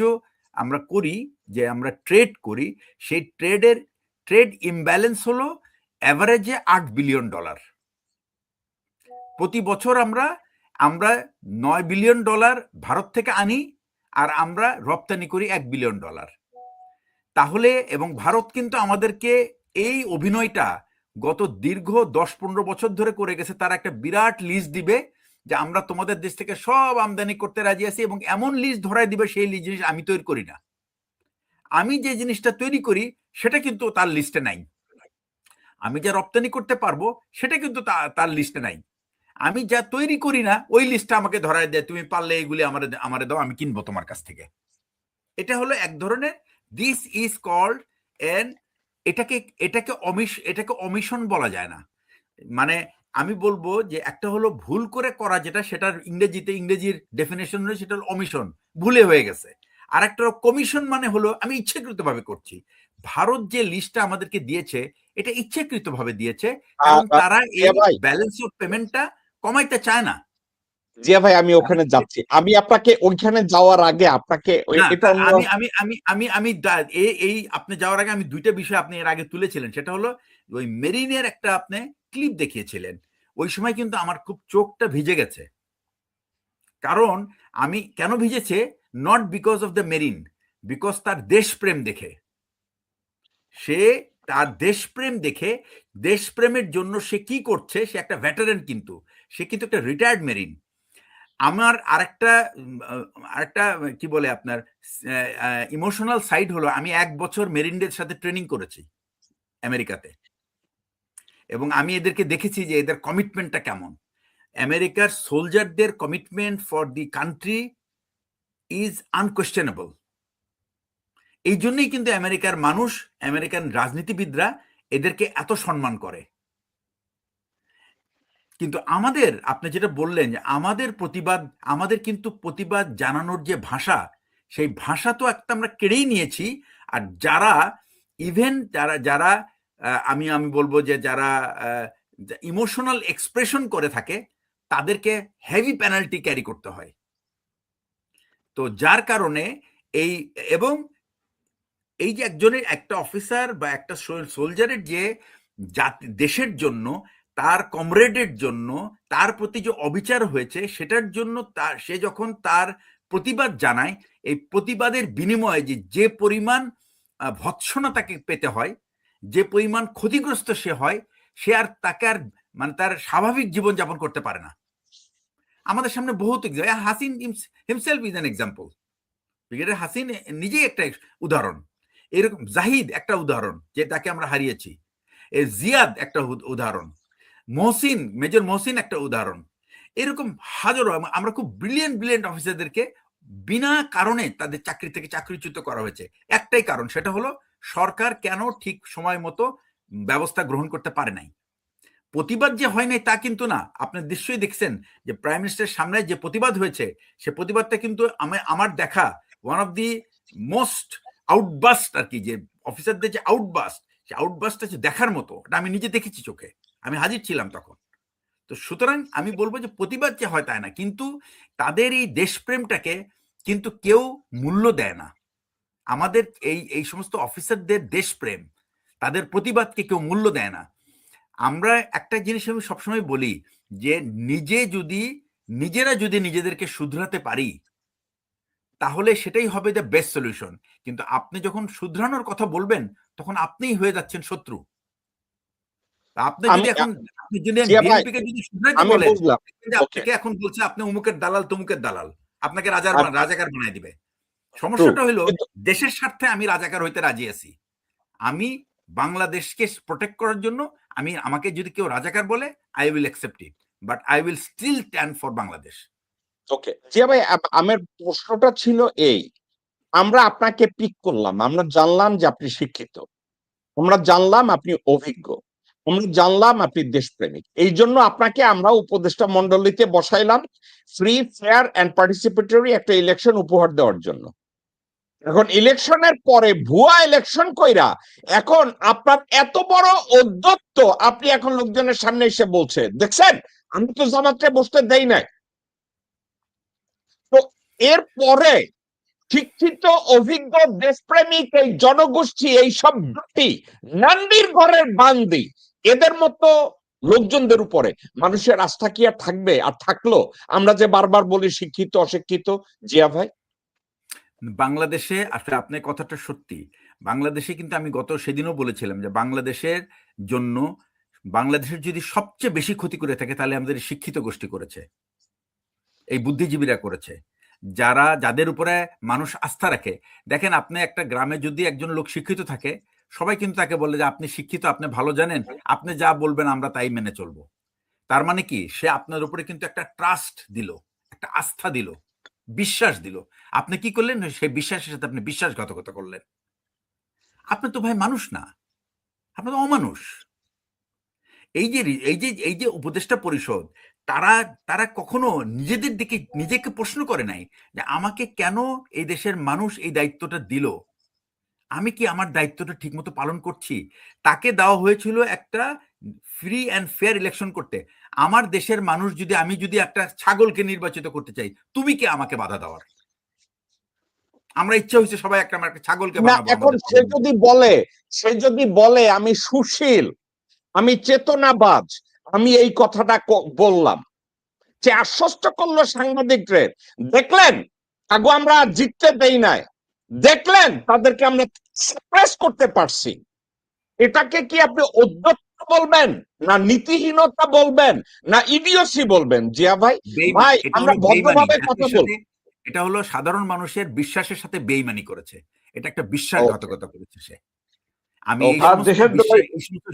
আমরা করি, যে আমরা ট্রেড করি, সেই ট্রেড ইমব্যালেন্স হলো অ্যাভারেজে $8 বিলিয়ন। প্রতি বছর আমরা $9 বিলিয়ন ভারত থেকে আনি আর আমরা রপ্তানি করি $1 বিলিয়ন। তাহলে এবং ভারত কিন্তু আমাদেরকে এই অভিনয়টা গত দীর্ঘ 10-15 বছর ধরে করে গেছে। তারা একটা বিরাট লিস্ট দিবে যে আমরা তোমাদের দেশ থেকে সব আমদানি করতে রাজি আছি, এবং এমন লিস্ট ধরায় দিবে সেই জিনিস আমি তৈরি করি না। আমি যে জিনিসটা তৈরি করি সেটা কিন্তু তার লিস্টে নাই। আমি যা রপ্তানি করতে পারবো সেটা কিন্তু তার লিস্টে নাই। আমি যা তৈরি করি না ওই লিস্টটা আমাকে ধরায় দেয়, তুমি পারলে এগুলি আমারে দাও, আমি কিনবো তোমার কাছ থেকে। এটা হলো এক ধরনের, দিস ইজ কল্ড এটাকে অমিশন বলা যায় না। মানে আমি বলবো যে একটা হলো ভুল করে করা, যেটা সেটার ইংরেজির ডেফিনেশন হলো সেটা হলো অমিশন, ভুলে হয়ে গেছে। আর একটা কমিশন মানে হলো আমি ইচ্ছাকৃতভাবে করছি। ভারত যে লিস্টটা আমাদেরকে দিয়েছে এটা ইচ্ছাকৃতভাবে দিয়েছে, কারণ তারা এই ব্যালেন্স অফ পেমেন্টটা কমাইতে চায় না। জিয়া ভাই, আমি ওখানে যাচ্ছি। আমি আপনাকে ওইখানে যাওয়ার আগে আপনাকে এই আপনি যাওয়ার আগে আমি দুইটা বিষয় আপনি এর আগে তুলেছিলেন, সেটা হলো ওই মেরিনের একটা আপনি ক্লিপ দেখিয়েছিলেন। ওই সময় কিন্তু আমার খুব চোখটা ভিজে গেছে। কারণ আমি কেন ভিজেছে, not because of the marine, because তার দেশপ্রেম দেখে। সে তার দেশপ্রেম দেখে, দেশপ্রেমের জন্য সে কি করছে, সে একটা ভেটারেন, কিন্তু সে কিন্তু একটা রিটায়ার্ড মেরিন। আমার আরেকটা কি বলে আপনার ইমোশনাল সাইড হলো, আমি 1 বছর মেরিনদের সাথে ট্রেনিং করেছি আমেরিকাতে, এবং আমি এদেরকে দেখেছি যে এদের কমিটমেন্টটা কেমন। আমেরিকার সোলজারদের commitment for the country is unquestionable. এই জন্যই কিন্তু আমেরিকার মানুষ, আমেরিকান রাজনীতিবিদরা এদেরকে এত সম্মান করে। কিন্তু আপনি যেটা বললেন যে আমাদের কিন্তু প্রতিবাদ জানানোর যে ভাষা, সেই ভাষা তো একটা আমরা কেড়েই নিয়েছি। আর যারা যারা আমি বলবো যে যারা ইমোশনাল এক্সপ্রেশন করে থাকে তাদেরকে হেভি পেনাল্টি ক্যারি করতে হয়। তো যার কারণে এবং এই যে একটা অফিসার বা একটা সোলজারের যে দেশের জন্য, তার কমরেডের জন্য তার প্রতি যে অবিচার হয়েছে সেটার জন্য সে যখন তার প্রতিবাদ জানায়, এই প্রতিবাদের বিনিময়ে যে পরিমাণ ভৎসনা তাকে পেতে হয়, যে পরিমাণ ক্ষতিগ্রস্ত সে হয়, সে আর তাকে আর মানে তার স্বাভাবিক জীবনযাপন করতে পারে না। আমাদের সামনে বহুত Hasin himself is an example. Brigadier Hasin নিজেই একটা উদাহরণ। এরকম জাহিদ একটা উদাহরণ, যে তাকে আমরা হারিয়েছি। জিয়াদ একটা উদাহরণ, মেজর মহসিন একটা উদাহরণ। এরকম হাজারো, আমরা খুব ব্রিলিয়েন্ট অফিসারদেরকে বিনা কারণে তাদের চাকরি থেকে চাকরিচ্যুত করা হয়েছে। একটাই কারণ, সেটা হলো সরকার কেন ঠিক সময় মতো ব্যবস্থা গ্রহণ করতে পারে নাই। প্রতিবাদ যে হয় নাই তা কিন্তু না। আপনি নিশ্চয়ই দেখছেন যে প্রাইম মিনিস্টারের সামনে যে প্রতিবাদ হয়েছে, সে প্রতিবাদটা কিন্তু আমার দেখা one of the most outburst আর কি, যে অফিসারদের যে আউটবাস্ট, সে আউটবাস্টটা হচ্ছে দেখার মতো। এটা আমি নিজে দেখেছি চোখে, আমি হাজির ছিলাম তখন। তো সুতরাং আমি বলবো যে প্রতিবাদ যে হয় তাই না, কিন্তু তাদের এই দেশপ্রেমটাকে কিন্তু কেউ মূল্য দেয় না। আমাদের এই এই সমস্ত অফিসারদের দেশপ্রেম, তাদের প্রতিবাদকে কেউ মূল্য দেয় না। আমরা একটা জিনিস আমি সবসময় বলি যে নিজেরা যদি নিজেদেরকে শুধরাতে পারি তাহলে সেটাই হবে দ্য বেস্ট সলিউশন। কিন্তু আপনি যখন শুধরানোর কথা বলবেন তখন আপনিই হয়ে যাচ্ছেন শত্রু। আপনি আমি যদি এখন আপনি যদি জিয়া ভাই, বিএনপিকে যদি শুধরাইতে আমি বলেন, বুঝলাম। দেখবেন যে ওকে, আপনাকে এখন বলছে আপনি অমুকের দালাল তমুকের দালাল, আপনাকে রাজাকার বানায় দিবে। ট্রু, সমস্যাটা হলো কিন্তু দেশের স্বার্থে আমি রাজাকার হইতে রাজি আছি। আমি বাংলাদেশকে প্রোটেক্ট করার জন্য আমাকে যদি কেউ রাজাকার বলে, I will accept it, but I will still stand for Bangladesh. Okay Zia ভাই, আমার প্রশ্নটা ছিল এই, আমরা আপনাকে পিক করলাম, আমরা জানলাম যে আপনি শিক্ষিত, আমরা জানলাম আপনি অভিজ্ঞ, আমরা জানলাম আপনি দেশপ্রেমিক, এই জন্য আপনাকে আমরা উপদেষ্টা মন্ডলীতে বসাইলাম ফ্রি, ফেয়ার এন্ড পার্টিসিপেটরি একটা ইলেকশন উপহার দেওয়ার জন্য। এখন ইলেকশনের পরে ভুয়া ইলেকশন কইরা এখন আপনার এত বড় ঔদ্ধত্য, আপনি এখন লোকজনের সামনে এসে বলছে, দেখছেন আমি তো জামাতে বসতে দেই নাই। তো এরপরে শিক্ষিত অভিজ্ঞ দেশপ্রেমিক এই জনগোষ্ঠী, এই সব জাতি, নান্দির ঘরের বান্দি, এদের মতো লোকজনদের উপরে মানুষের আস্থা কি আর থাকবে? আর থাকলো আমরা যে বারবার বলি শিক্ষিত অশিক্ষিত, জিয়া ভাই। বাংলাদেশে আসলে আপনার কথাটা সত্যি। বাংলাদেশে কিন্তু আমি সেদিনও বলেছিলাম যে বাংলাদেশের জন্য, বাংলাদেশের যদি সবচেয়ে বেশি ক্ষতি করে থাকে তাহলে আমাদের এই শিক্ষিত গোষ্ঠী করেছে, এই বুদ্ধিজীবীরা করেছে, যাদের উপরে মানুষ আস্থা রাখে। দেখেন, আপনি একটা গ্রামে যদি একজন লোক শিক্ষিত থাকে, সবাই কিন্তু তাকে বলে যে আপনি শিক্ষিত, আপনি ভালো জানেন, আপনি যা বলবেন আমরা তাই মেনে চলবো। তার মানে কি, সে আপনার উপরে কিন্তু একটা ট্রাস্ট দিল, একটা আস্থা দিল, বিশ্বাস দিল। আপনি কি করলেন? সেই বিশ্বাসের সাথে আপনি বিশ্বাসঘাতকতা করলেন। আপনি তো ভাই মানুষ না, আপনি তো অমানুষ। এই যে উপদেষ্টা পরিষদ, তারা তারা কখনো নিজেদের দিকে নিজেকে প্রশ্ন করে নাই যে আমাকে কেন এই দেশের মানুষ এই দায়িত্বটা দিল, আমি কি আমার দায়িত্বটা ঠিকমতো পালন করছি? তাকে দেওয়া হয়েছিল একটা ফ্রি অ্যান্ড ফেয়ার ইলেকশন করতে। আমার দেশের মানুষ যদি, আমি যদি একটা ছাগলকে নির্বাচিত করতে চাই, তুমি কে আমাকে বাধা দেওয়ার? আমরা ইচ্ছা হয়েছে সবাই একটা ছাগলকে না, বানাবো এখন আমাদের সে যদি বলে আমি সুশীল, আমি চেতনাবাজ, আমি এই কথাটা বললাম, যে আশ্বস্ত করলো সাংবাদিকদের, দেখলেন আগো আমরা জিততে দেই নাই, দেখলেন তাদেরকে আমরা সাপ্রেস করতে পারছি, এটাকে কি আপনি ঔদ্ধত্য বলবেন, না নীতিহীনতা বলবেন, না ইডিওসি বলবেন জিয়া ভাই? ভাই এটা আমরা হলো বেইমানি, ভদ্রভাবে কথা জাতির বল। সাথে। এটা হলো সাধারণ মানুষের বিশ্বাসের সাথে বেইমানি করেছে। এটা একটা ওকে, বিশ্বাসঘাতকতা করেছে সে। আমি এই ওকে, আর সমস্ত দেশের দ্রোহী, এই সমস্ত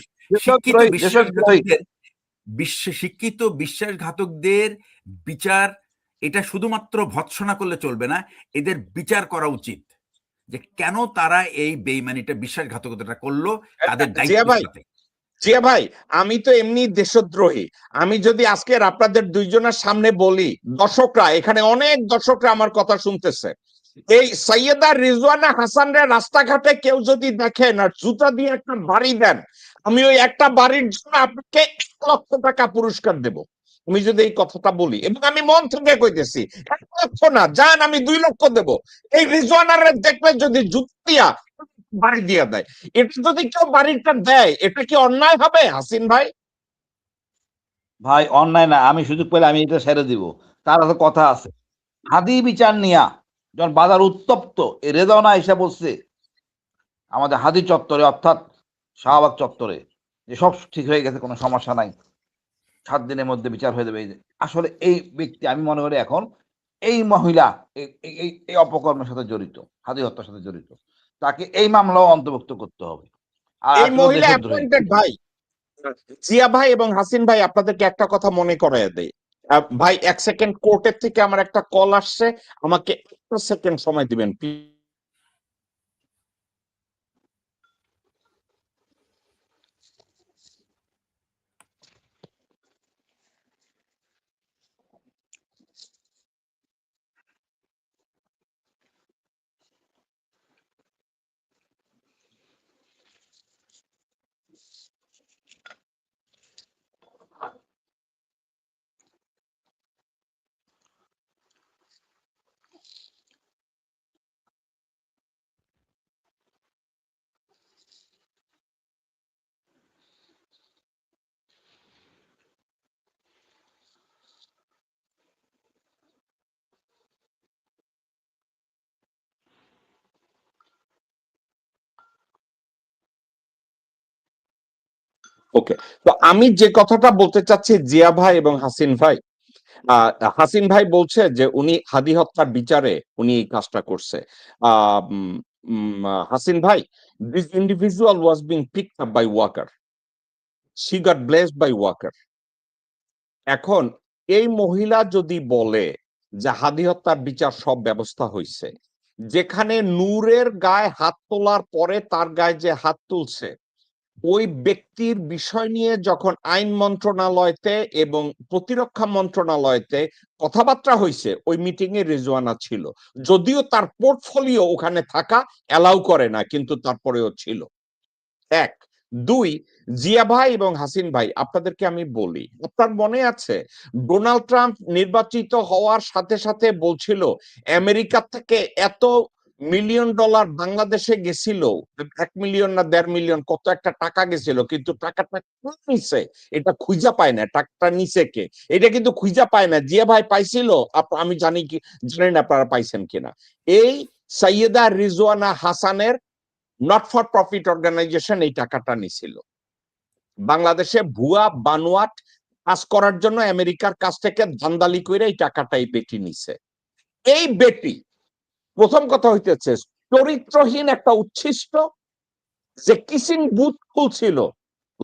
শিক্ষিত দেশদ্রোহী, দেশের দ্রোহী। শিক্ষিত বিশ্বাসঘাতকদের বিচার, এটা শুধুমাত্র ভৎসনা করলে চলবে না, এদের বিচার করা উচিত যে কেন তারা এই বেইমানিটা, বিশ্বাসঘাতকতাটা করলো তাদের জিয়া দায়িত্বের ভাই, সাথে। জিয়া ভাই, আমি তো এমনি দেশদ্রোহী। আমি যদি আজকের আপনাদের দুইজনের সামনে বলি, দর্শকরা, এখানে অনেক দর্শকরা আমার কথা শুনতেছে, এই সৈয়দা রিজওয়ানা হাসানের রাস্তাঘাটে কেউ যদি দেখেন আর জুতা দিয়ে একটা বাড়ি দেন, আমি ওই একটা বাড়ির জন্য আপনাকে 1 লক্ষ টাকা পুরস্কার দেব। আমি যদি এই কথাটা বলি, এবং আমি মন থেকে কইতেছি, 1 লক্ষ না, যান আমি 2 লক্ষ দেব। এই রিজওয়ানার দেখলে যদি জুতা দিয়া বাড়ি দিয়ে দেয়, এটা যদি কেউ বাড়িটা দেয়, এটা কি অন্যায় হবে হাসিন ভাই? ভাই অন্যায় না, আমি সুযোগ পেলে আমি এটা ছেড়ে দিব। তার হাতে কথা আছে। হাদি বিচার নিয়া যখন বাজার উত্তপ্ত, এই রেজাওনা এসে বলছে আমাদের হাদি চত্বরে, অর্থাৎ শাহবাগ চত্বরে, যে সব ঠিক হয়ে গেছে, কোনো সমস্যা নাই, 7 দিনের মধ্যে বিচার হয়ে যাবে। আসলে এই ব্যক্তি, আমি মনে করি এখন এই মহিলা এই অপকর্মের সাথে জড়িত, হাদি হত্যার সাথে জড়িত, তাকে এই মামলাও অন্তর্ভুক্ত করতে হবে। আর এই আসলে মহিলা দেশদ্রোহী। অ্যাপয়েন্টেড ভাই। জিয়া ভাই এবং হাসিন ভাই, আপনাদেরকে একটা কথা মনে করাইয়া দেই। ভাই 1 সেকেন্ড, কোর্টের থেকে আমার একটা কল আসছে, আমাকে 1 সেকেন্ড সময় দিবেন। ওকে, তো আমি যে কথাটা বলতে চাচ্ছি, জিয়া ভাই এবং হাসিন ভাই, হাসিন ভাই বলছে যে উনি হাদি হত্যার বিচারে উনি এই কাজটা করছে। হাসিন ভাই, this individual was being picked up by Walker, she got blessed by Walker. এখন এই মহিলা যদি বলে যে হাদি হত্যার বিচার সব ব্যবস্থা হয়েছে, যেখানে নূরের গায়ে হাত তোলার পরে তার গায়ে যে হাত তুলছে ওই ব্যক্তির বিষয় নিয়ে যখন আইন মন্ত্রণালয়তে এবং প্রতিরক্ষা মন্ত্রণালয়তে কথাবার্তা হয়েছে, ওই মিটিং এ রেজওয়ানা ছিল, যদিও তার পোর্টফোলিও ওখানে থাকা অ্যালাউ করে না, কিন্তু তারপরেও ছিল। এক, দুই, জিয়া ভাই এবং হাসিন ভাই, আপনাদেরকে আমি বলি, আপনার মনে আছে ডোনাল্ড ট্রাম্প নির্বাচিত হওয়ার সাথে সাথে বলছিল আমেরিকা থেকে এত মিলিয়ন ডলার বাংলাদেশে গেছিল, 1 মিলিয়ন না 1.5 মিলিয়ন কত একটা টাকা গেছিল, কিন্তু টাকাটা নিছে এটা খুঁজা পায় না, টাকাটা নিছে কে এটা কিন্তু খুঁজা পায় না। জিয়া ভাই পাইছিল, আমি জানি কি জানেন আপনারা পাইছেন কিনা, এই সৈয়দা রিজওয়ানা হাসানের নট ফর প্রফিট অর্গানাইজেশন এই টাকাটা নিছিল বাংলাদেশে ভুয়া বানোয়াট কাজ করার জন্য, আমেরিকার কাছ থেকে ধান্দালি করে এই টাকাটা এই বেটি নিছে। এই বেটি, প্রথম কথা হইতেছে চরিত্রহীন একটা উচ্ছিষ্ট, যে কিসিং বুথ খুলছিল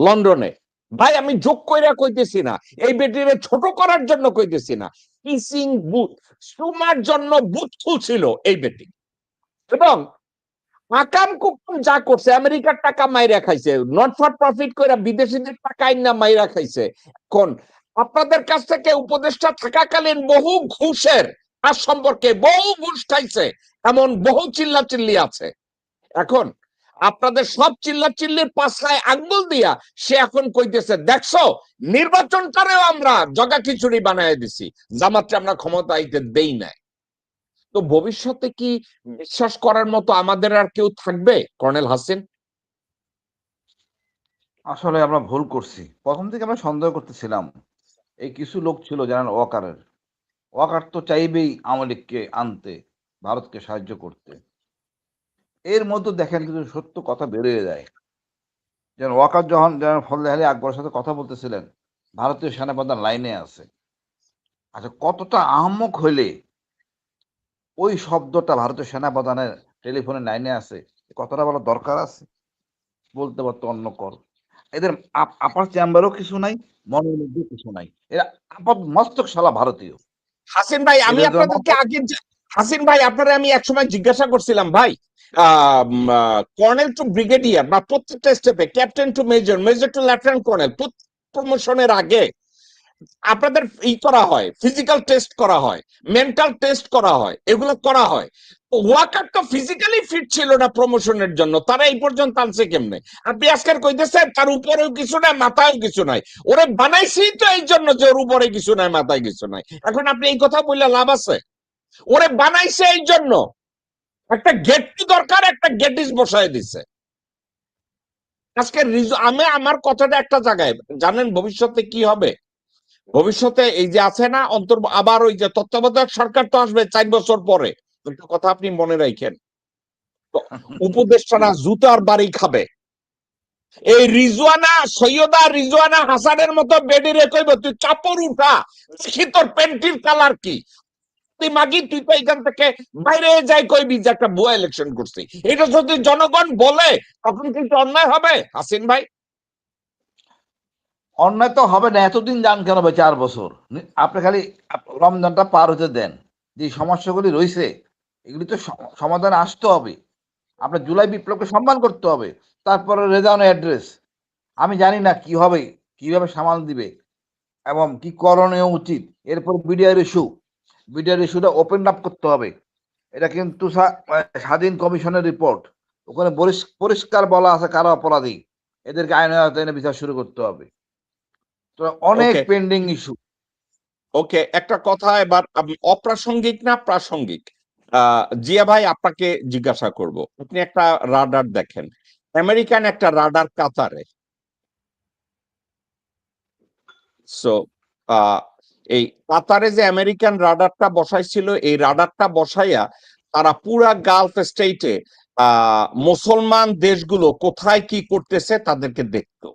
লন্ডনে। ভাই আমি যোগ কইরা কইতেছি না, এই বেটিরে ছোট করার জন্য কইতেছি না, কিসিং বুথ সুমার জন্য বুথ খুলছিল এই বেটি, এবং আকাম কুকুম যা করছে, আমেরিকার টাকা মাইরা খাইছে, নট ফর প্রফিট কইরা বিদেশিদের টাকা আইনা মাইরা খাইছে। এখন আপনাদের কাছ থেকে উপদেষ্টা থাকাকালীন বহু ঘুষের তার সম্পর্কে বহু ঘুষ খাইছে, এমন বহু চিল্লাচিল্লি আছে। এখন আপনাদের সব চিল্লাচিল্লির পাশায় আঙ্গুল দিয়া সে এখন কইতেছে, দেখছো নির্বাচনটারেও আমরা জগা খিচুড়ি বানায় দিছি, জামাতকে আমরা ক্ষমতা আইতে দেই নাই। তো ভবিষ্যতে কি বিশ্বাস করার মতো আমাদের আর কেউ থাকবে কর্নেল হাসিন? আসলে আমরা ভুল করছি। প্রথম থেকে আমরা সন্দেহ করতেছিলাম এই কিছু লোক ছিল যারা ওয়াকারের। ওয়াকার তো চাইবেই আওয়ামী লীগকে আনতে, ভারতকে সাহায্য করতে। এর মধ্যে দেখেন কিছু সত্য কথা বেরিয়ে যায়। যেন ওয়াকার যখন ফজলে আলী আকবরের সাথে কথা বলতেছিলেন, ভারতীয় সেনাপ্রধান লাইনে আছে। আচ্ছা, কতটা আহাম্মক হইলে ওই শব্দটা ভারতীয় সেনাপ্রধানের টেলিফোনে লাইনে আছে, কথাটা বলা দরকার আছে? বলতে পারতো অন্য কর। এদের আপার চেম্বারও কিছু নাই, মনের মধ্যে কিছু নাই। এরা আপাত মস্তক শালা ভারতীয়। হাসিন ভাই, আমি এদের জন্য আপনাদেরকে আগে হাসিন ভাই আপনারা আমি একসময় জিজ্ঞাসা করছিলাম ভাই, কর্নেল টু ব্রিগেডিয়ার বা প্রত্যেকটা স্টেপে captain to major, major to lieutenant colonel, প্রমোশনের আগে আপনাদের ই করা হয়, ফিজিক্যাল টেস্ট করা হয়, মেন্টাল টেস্ট করা হয়, এগুলো করা হয়। ওয়াকার তো ফিজিক্যালি ফিট ছিল না প্রমোশনের জন্য, তারা এই পর্যন্ত আনছে কেমনে? আপনি আজকাল কইতেছেন তার উপরেও কিছু নাই মাথায়ও কিছু নাই, ওরে বানাইছি তো এই জন্য যে ওর উপরে কিছু নাই মাথায় কিছু নাই। এখন আপনি এই কথা বললে লাভ আছে? ওরে বানাইছে এই জন্য একটা গেটটি দরকার, একটা গেটিস বসায় দিছে। আজকে আমি আমার কথাটা একটা জায়গায়, জানেন ভবিষ্যতে কি হবে? ভবিষ্যতে এই যে আছে না আবার ওই যে তত্ত্বাবধায়ক সরকার তো আসবে 4 বছর পরে, একটা কথা আপনি মনে রাখেন, উপদেষ্টারা জুতার বাড়ি খাবে। এই রিজওয়ানা, সৈয়দা রিজওয়ানা হাসানের মতো বেডিরে কইব, তুই চাপড় উঠা, দেখি তোর প্যান্টির কালার কি, তুই মাগি তুই তো এখান থেকে বাইরে যাই কইবি যে একটা ভুয়া ইলেকশন করছি। এটা যদি জনগণ বলে তখন কিন্তু অন্যায় হবে হাসিন ভাই? অন্যায় তো হবে না, এতদিন যান কেন ভাই? 4 বছর আপনি খালি রমজানটা পার হতে দেন। যে সমস্যাগুলি রয়েছে এগুলি তো সমাধানে আসতে হবে। আপনার জুলাই বিপ্লবকে সম্মান করতে হবে। তারপরে রেজাউন অ্যাড্রেস, আমি জানি না কি হবে, কিভাবে সামাল দিবে এবং কি করণীয় উচিত। এরপর বিডিআর ইস্যুটা ওপেন আপ করতে হবে। এটা কিন্তু স্বাধীন কমিশনের রিপোর্ট, ওখানে পরিষ্কার বলা আছে কারা অপরাধী, এদেরকে আইনের আওতায় বিচার শুরু করতে হবে। তো অনেক ওকে, পেন্ডিং ইস্যু। ওকে, একটা কথা এবার অপ্রাসঙ্গিক না প্রাসঙ্গিক, জিয়া ভাই আপনাকে জিজ্ঞাসা করব, আপনি একটা রাডার দেখেন, আমেরিকান একটা রাডার কাতারে। সো এই কাতারে যে আমেরিকান রাডারটা বসাইছিল, এই রাডারটা বসাইয়া তারা পুরা গালফ স্টেটে মুসলমান দেশগুলো কোথায় কি করতেছে তাদেরকে দেখতো।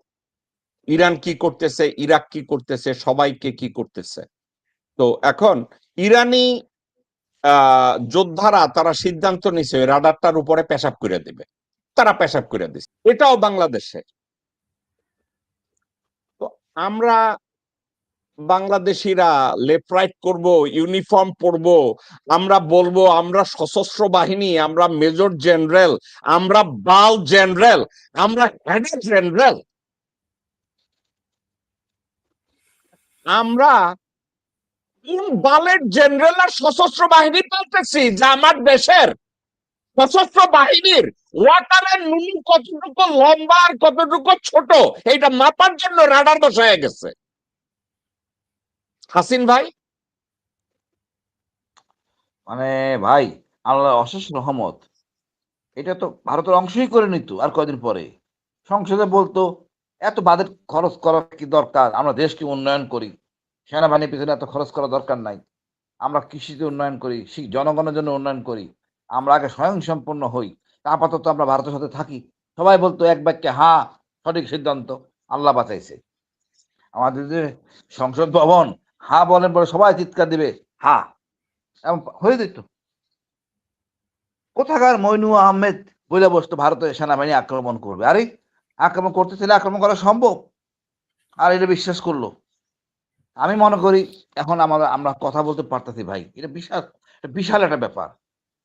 ইরান কি করতেছে, ইরাক কি করতেছে, সবাইকে কি করতেছে। তো এখন ইরানি যোদ্ধারা তারা সিদ্ধান্ত নিছে রাডারটার উপরে পেশাব করে দিবে, তারা পেশাব করে দিচ্ছে, এটাও বাংলাদেশে। তো আমরা বাংলাদেশিরা লেফট রাইট করব, ইউনিফর্ম পরব, আমরা বলবো আমরা সশস্ত্র বাহিনী, আমরা মেজর জেনারেল, আমরা বাল জেনারেল, আমরা হেড জেনারেল, আমরা কোন বালের জেনারেল আর সশস্ত্র বাহিনী বলতেছি যে আমার দেশের সশস্ত্র বাহিনীর ওয়াটারের নুনু কতটুকু লম্বা আর কতটুকু ছোট এইটা মাপার জন্য রাডার বসায় গেছে। হাসিন ভাই, মানে ভাই, আল্লাহ অশেষ রহমত, এটা তো ভারতের অংশই করে নিত আর কয়দিন পরে। সংসদে বলতো এত বাজেট খরচ করার কি দরকার, আমরা দেশকে উন্নয়ন করি, সেনাবাহিনীর পিছনে এত খরচ করার দরকার নাই, আমরা কৃষিতে উন্নয়ন করি, জনগণের জন্য উন্নয়ন করি, আমরা আগে স্বয়ংসম্পূর্ণ হই, আপাতত আমরা ভারতের সাথে থাকি। সবাই বলতো এক বাক্যে হ্যাঁ, সঠিক সিদ্ধান্ত, আল্লাহ বাঁচাইছে। আমাদের যে সংসদ ভবন, হ্যাঁ বলেন পরে সবাই চিৎকার দিবে হ্যাঁ, এমন হয়ে যেত। কোথাকার মইনু আহমেদ বলে বসতো ভারতের সেনাবাহিনী আক্রমণ করবে, আরে আক্রমণ করতে চাইলে আক্রমণ করা সম্ভব, আর এটা বিশ্বাস করলো। আমি মনে করি এখন আমরা কথা বলতে পারতেছি ভাই, এটা বিশাল বিশাল একটা ব্যাপার।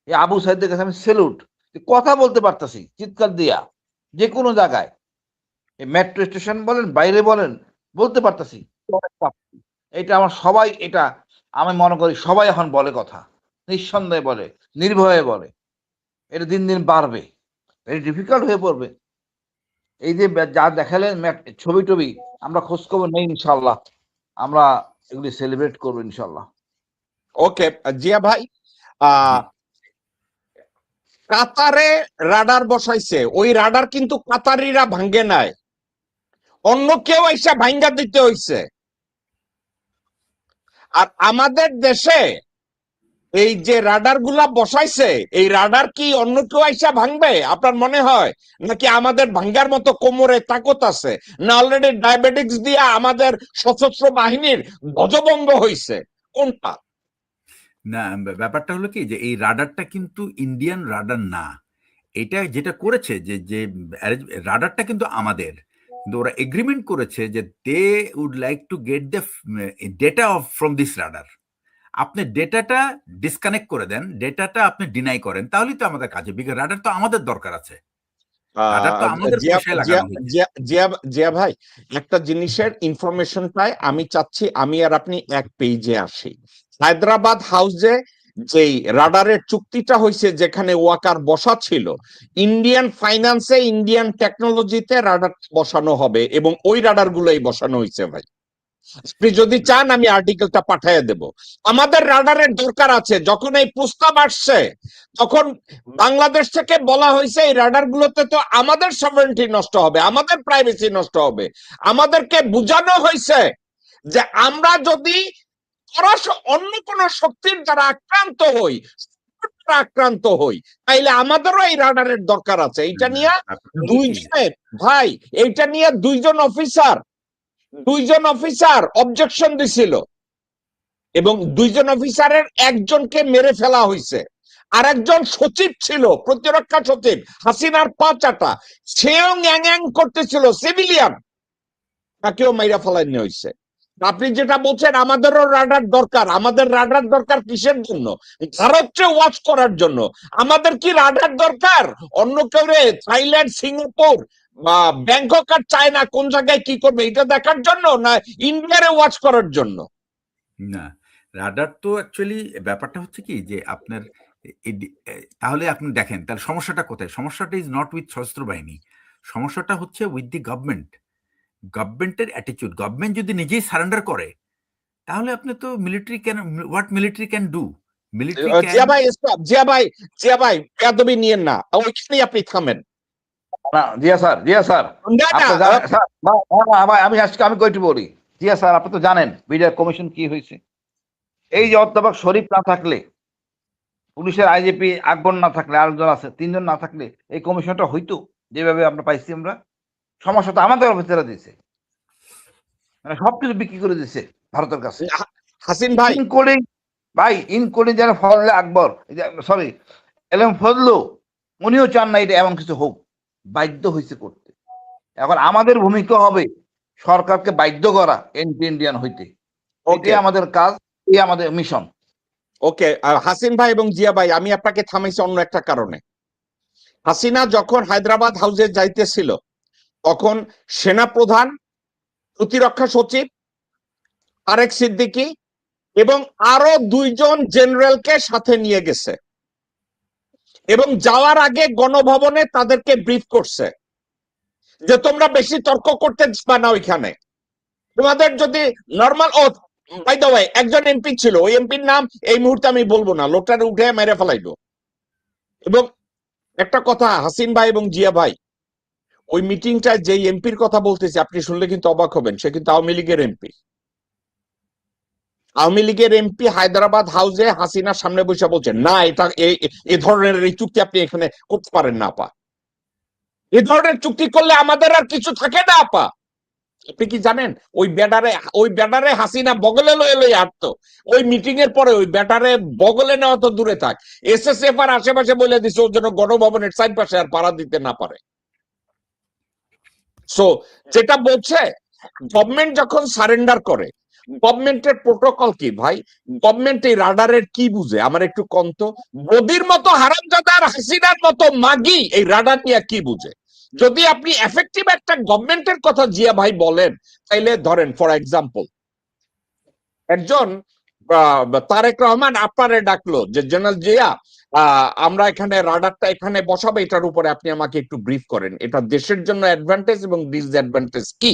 এই আবু সাইদের কাছে আমি সেলুট, কথা বলতে পারতেছি চিৎকার দিয়া, যে কোনো জায়গায়, এই মেট্রো স্টেশন বলেন, বাইরে বলেন, বলতে পারতেছি। এটা আমার সবাই, এটা আমি মনে করি সবাই এখন বলে কথা, নিঃসন্দেহে বলে, নির্ভয়ে বলে। এটা দিন দিন বাড়বে, ভেরি ডিফিকাল্ট হয়ে পড়বে। এই যে যা দেখালেন ছবি টবি, আমরা খোঁজ খবর নেই, ইনশাল্লাহ আমরা এগুলি সেলিব্রেট করবো ইনশাল্লাহ। ওকে জিয়া ভাই, কাতারে রাডার বসাইছে, ওই রাডার কিন্তু কাতারিরা ভাঙ্গে নাই, অন্য কেউ এসে ভাঙ্গা দিতে হইছে। আর আমাদের দেশে এই যে রাডার গুলা বসাইছে, এই রাডার কি অন্য কেউ আইসা ভাঙবে আপনার মনে হয়? নাকি আমাদের ভাঙ্গার মতো কোমরে তাকত আছে? না অলরেডি ডায়াবেটিক্স দিয়ে আমাদের সশস্ত্র বাহিনীর ধ্বজভঙ্গ হইছে? কোনটা? না, ব্যাপারটা হলো কি যে এই রাডারটা কিন্তু ইন্ডিয়ান রাডার না। এটা যেটা করেছে যে যে রাডারটা কিন্তু আমাদের, কিন্তু ওরা এগ্রিমেন্ট করেছে যে they would like to get the data from this radar. আপনি ডেটাটা ডিসকানেক্ট করে দেন, ডেটাটা আপনি ডিনাই করেন, তাহলেই তো আমাদের কাজে, বিকজ রাডার তো আমাদের দরকার আছে, রাডার তো আমাদের পয়সায় লাগানো হয়েছে। জিয়া ভাই, একটা জিনিসের ইনফরমেশনটাই আমি চাচ্ছি আমি আর আপনি এক পেজে আসি। হায়দ্রাবাদ হাউসে যেই রাডারের চুক্তিটা হয়েছে, যেখানে ওয়াকার বসা ছিল, ইন্ডিয়ান ফাইন্যান্সে, ইন্ডিয়ান টেকনোলজিতে রাডার বসানো হবে এবং ওই রাডার গুলোই বসানো হয়েছে ভাই। আপনি যদি চান আমি আর্টিকেলটা পাঠিয়ে দেব। আমাদের রাডারের দরকার আছে। যখন এই প্রস্তাব আসছে তখন বাংলাদেশ থেকে বলা হয়েছে এই রাডার গুলোতে তো আমাদের সভরেন্টি নষ্ট হবে, আমাদের প্রাইভেসি নষ্ট হবে। আমাদেরকে বোঝানো হয়েছে যে আমরা যদি অন্য কোন শক্তির দ্বারা আক্রান্ত হই তাইলে আমাদেরও এই রাডারের দরকার আছে। এইটা নিয়ে দুইজনের ভাই, এইটা নিয়ে দুইজন অফিসার অবজেকশন দিছিল এবং দুইজন অফিসারের একজনকে মেরে ফেলা হয়েছে। আর একজন সচিব ছিল, প্রতিরক্ষা সচিব, হাসিনার পা চাটা, সেও গ্যাং করতেছিল, সিভিলিয়ান, তাকেও মাইরা ফেলাই নিয়ে হয়েছে। আপনি যেটা বলছেন আমাদেরও রাডার দরকার, আমাদের রাডার দরকার কিসের জন্য? ভারতকে ওয়াচ করার জন্য। আমাদের কি রাডার দরকার অন্য কেউ থাইল্যান্ড, সিঙ্গাপুর বা ব্যাংকক আর চায়না কোন জায়গায় কি করবে এটা দেখার জন্য, না ইন্ডিয়ারে ওয়াচ করার জন্য? না, রাডার তো অ্যাকচুয়ালি ব্যাপারটা হচ্ছে কি যে আপনার তাহলে আপনি দেখেন তাহলে সমস্যাটা কোথায়? সমস্যাটা ইজ নট উইথ সশস্ত্র বাহিনী, সমস্যাটা হচ্ছে উইথ দি গভর্নমেন্ট। গভর্নমেন্টের অ্যাটিটিউড। গভর্নমেন্ট যদি নিজেই সারেন্ডার করে তাহলে আপনি তো military can, what military can do? Military Zia ভাই বেয়াদবি নিয়েন না, ওইখানেই আপনি থামেন। না জিয়া স্যার, আমি আজকে আমি কইটি বলি, জিয়া স্যার আপনি তো জানেন বিডিআর কমিশন কি হয়েছে। এই যে অধ্যাপক শরীফ না থাকলে, পুলিশের আইজিপি আকবর না থাকলে, আরেকজন আছে, তিনজন না থাকলে এই কমিশনটা হইতো যেভাবে আমরা পাইছি। আমরা সমস্যা তো আমাদের অফিসাররা দিয়েছে। মানে সবকিছু বিক্রি করে দিচ্ছে ভারতের কাছে। হাসিন ভাই, ইনক্লুডিং ভাই, ইনক্লুডিং যারা ফজলে আকবর, সরি এলএম ফজলু, উনিও চান না এটা এমন কিছু হোক, বাধ্য হয়েছে করতে। এখন আমাদের ভূমিকা হবে সরকারকে বাধ্য করা এন্টি ইন্ডিয়ান হইতে। ওকে এটাই আমাদের কাজ, এই আমাদের মিশন। ওকে, হাসিন ভাই এবং জিয়া ভাই, আমি আপনাকে থামাইছি অন্য একটা কারণে। হাসিনা যখন হায়দ্রাবাদ হাউসে যাইতেছিল, তখন সেনাপ্রধান, প্রতিরক্ষা সচিব তারেক সিদ্দিকী এবং আরো 2জন জেনারেলকে সাথে নিয়ে গেছে, এবং যাওয়ার আগে গণভবনে তাদেরকে ব্রিফ করছে যে তোমরা বেশি তর্ক করতে যাবে না ওইখানে, তোমাদের যদি normal. Oh by the way, একজন এমপি ছিল, ওই এমপির নাম এই মুহূর্তে আমি বলবো না, লোকটার উঠে মেরে ফেলাইবো। এবং একটা কথা হাসিন ভাই এবং জিয়া ভাই, ওই মিটিংটায় যে এমপির কথা বলতেছি আপনি শুনলে কিন্তু অবাক হবেন, সে কিন্তু আওয়ামী লীগের এমপি। আওয়ামী লীগের এমপি হায়দ্রাবাদ হাউসে হাসিনার সামনে বসে বলছে না, এটা এই ধরনের এই চুক্তি আপনি এখানে করতে পারেন না আপা, এই ধরনের চুক্তি করলে আমাদের আর কিছু থাকে না আপা। আপনি কি জানেন ওই ব্যাটারে হাসিনা বগলে লয়ে লয়ে হাঁটতো। ওই মিটিং এর পরে ওই ব্যাটারে বগলে নেওয়া তো দূরে থাক, এসএসএফ আর আশেপাশে বলে দিছে ওর জন্য গণভবনের সাইড পাশে আর পাড়া দিতে না পারে। সো যেটা বলছে, গভর্নমেন্ট যখন সারেন্ডার করে, গভর্নমেন্টের প্রোটোকল কি ভাই? গভর্নমেন্ট এই রাডারের কি বুঝে আমার একটু কন্ত? মোদির মতো হারামজাদা আর হাসিনার মতো মাগি এই রাডার নিয়ে কি বুঝে? যদি আপনি এফেক্টিভ একটা গভর্নমেন্টের কথা জিয়া ভাই বলেন, তাইলে ধরেন ফর এক্সাম্পল একজন তারেক রহমান আপনারে ডাকলো যে জেনারেল জিয়া, আমরা এখানে রাডারটা এখানে বসাবো, এটার উপরে আপনি আমাকে একটু ব্রিফ করেন, এটা দেশের জন্য অ্যাডভান্টেজ এবং ডিসঅ্যাডভান্টেজ কি।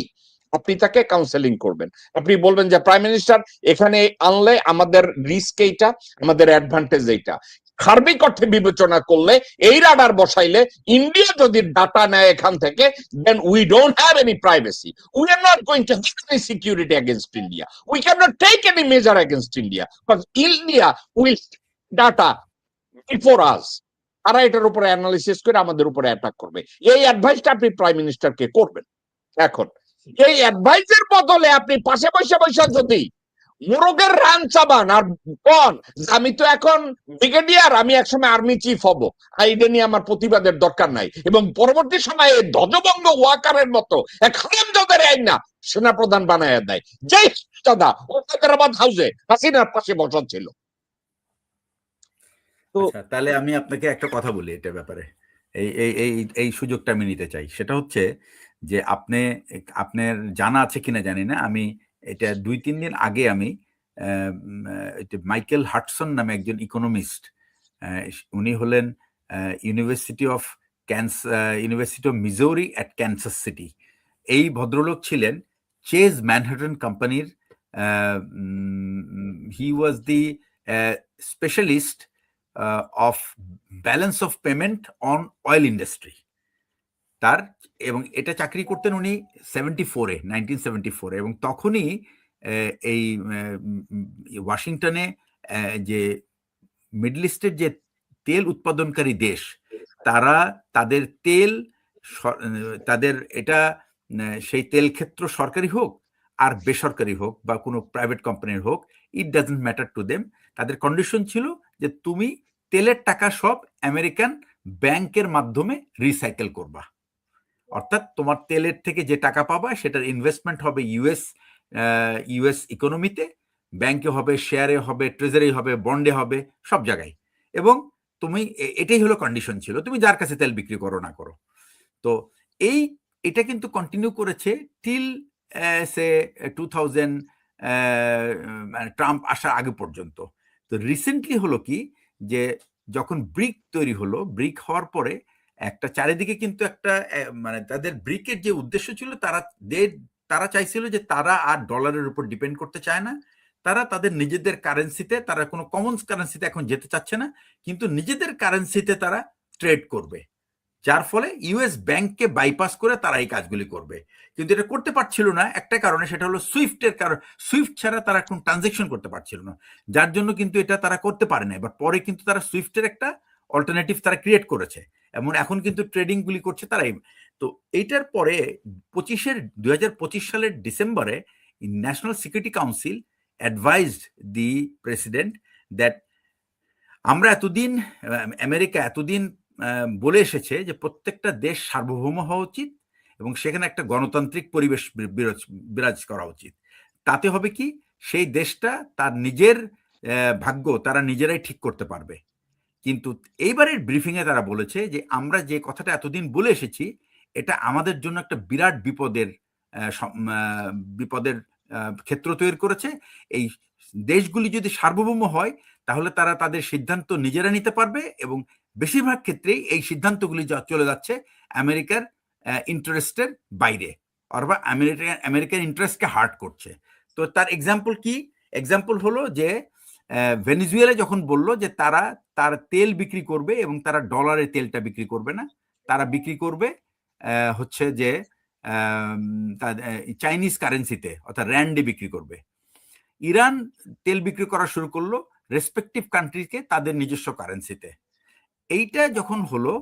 আপনি তাকে কাউন্সেলিং করবেন, আপনি বলবেন যে প্রাইম মিনিস্টার এখানে আনলে আমাদের রিস্ক এইটা, আমাদের অ্যাডভান্টেজ এইটা। সার্বিক অর্থে বিবেচনা করলে এই রাডার বসাইলে ইন্ডিয়া যদি ডাটা নেয় এখান থেকে, then we don't have any privacy, we are not going to have any security against India, we cannot take any measure against India because India will data before us, তারা এটার উপরে অ্যানালিসিস করে আমাদের উপরে অ্যাটাক করবে। এই অ্যাডভাইসটা আপনি প্রাইম মিনিস্টারকে করবেন। এখন এই অ্যাডভাইসের বদলে আপনি পাশে বসে বসে যদি মোরগের রান চাবান আর কোন আমি তো এখন ব্রিগেডিয়ার, আমি একসময় আর্মি চিফ হব, এটা নিয়ে আমার প্রতিবাদের দরকার নাই, এবং পরবর্তী সময়ে ধ্বজভঙ্গ ওয়াকারের মতো এক হারামজাদার আইন না সেনাপ্রধান বানায় দেয়, যে দাদা ও হায়দ্রাবাদ হাউসে হাসিনার পাশে বসা ছিল। তো আচ্ছা, তাহলে আমি আপনাকে একটা কথা বলি এটা ব্যাপারে, এই এই এই এই সুযোগটা আমি নিতে চাই। সেটা হচ্ছে যে আপনার জানা আছে কিনা জানি না, আমি এটা 2-3 দিন আগে আমি মাইকেল হাডসন নামে একজন ইকোনমিস্ট, উনি হলেন University of Missouri at Kansas City. এই ভদ্রলোক ছিলেন চেজ ম্যানহাটন কোম্পানির, he was the specialist of balance of payment on oil industry. তার এবং এটা চাকরি করতেন উনি 1974 এবং তখনই এই ওয়াশিংটনে যে মিডল ইস্টের যে তেল উৎপাদনকারী দেশ, তারা তাদের এটা সেই তেল ক্ষেত্র সরকারি হোক আর বেসরকারি হোক বা কোনো প্রাইভেট কোম্পানির হোক, it doesn't matter to them. তাদের কন্ডিশন ছিল যে তুমি তেলের টাকা সব আমেরিকান ব্যাংকের মাধ্যমে রিসাইকেল করবা, অর্থাৎ তোমার তেলের থেকে যে টাকা পাবা সেটার ইনভেস্টমেন্ট হবে ইউএস ইকোনমিতে, ব্যাংকে হবে, শেয়ারে হবে, ট্রেজারি হবে, বন্ডে হবে, সব জায়গায়। এবং তুমি এটাই হলো কন্ডিশন ছিল, তুমি যার কাছে তেল বিক্রি করো না করো। তো এটা কিন্তু কন্টিনিউ করেছে টিল সে 2000 ট্রাম্প আসার আগে পর্যন্ত। তো রিসেন্টলি হলো কি, যে যখন ব্রিক তৈরি হলো, ব্রিক হওয়ার পরে একটা চারিদিকে কিন্তু একটা মানে তাদের ব্রিকের যে উদ্দেশ্য ছিল, তারা চাইছিল যে তারা আর ডলারের উপর ডিপেন্ড করতে চায় না, তারা তাদের নিজেদের কারেন্সিতে, তারা কোনো কমন কারেন্সিতে এখন যেতে চাচ্ছে না, কিন্তু নিজেদের কারেন্সিতে তারা ট্রেড করবে, যার ফলে ইউএস ব্যাংককে বাইপাস করে তারা এই কাজগুলি করবে। কিন্তু এটা করতে পারছিল না একটা কারণে, সেটা হলো সুইফটের কারণ। সুইফট ছাড়া তারা এখন ট্রানজেকশন করতে পারছিল না, যার জন্য কিন্তু এটা তারা করতে পারে না। এবার পরে কিন্তু তারা সুইফটের একটা অল্টারনেটিভ তারা ক্রিয়েট করেছে, এমন এখন কিন্তু ট্রেডিং গুলি করছে তারাই। তো এইটার পরে 2025 সালের ডিসেম্বরে National Security Council advised the president that আমরা এতদিন আমেরিকা এতদিন বলে এসেছে যে প্রত্যেকটা দেশ সার্বভৌম হওয়া উচিত এবং সেখানে একটা গণতান্ত্রিক পরিবেশ বিরাজ করা উচিত। তাতে হবে কি, সেই দেশটা তার নিজের ভাগ্য তারা নিজেরাই ঠিক করতে পারবে। কিন্তু এইবারের ব্রিফিং এ তারা বলেছে যে আমরা যে কথাটা এতদিন বলে এসেছি এটা আমাদের জন্য একটা বিরাট বিপদের ক্ষেত্র তৈরি করেছে। এই দেশগুলি যদি সার্বভৌম হয় তাহলে তারা তাদের সিদ্ধান্ত নিজেরা নিতে পারবে এবং বেশিরভাগ ক্ষেত্রেই এই সিদ্ধান্তগুলি চলে যাচ্ছে আমেরিকার ইন্টারেস্টের বাইরে, অথবা আমেরিকার ইন্টারেস্টকে হার্ট করছে। তো তার এক্সাম্পল কি? এক্সাম্পল হলো যে ভেনেজুয়েলা যখন বলল যে তার তেল বিক্রি করবে এবং তারা ডলারের তেলটা বিক্রি করবে না, তারা বিক্রি করবে হচ্ছে যে চাইনিজ কারেন্সিতে অর্থাৎ র্যান্ডে বিক্রি করবে। ইরান তেল বিক্রি করা শুরু করলো রেসপেক্টিভ কান্ট্রিকে তাদের নিজস্ব কারেন্সিতে। এইটা যখন হলো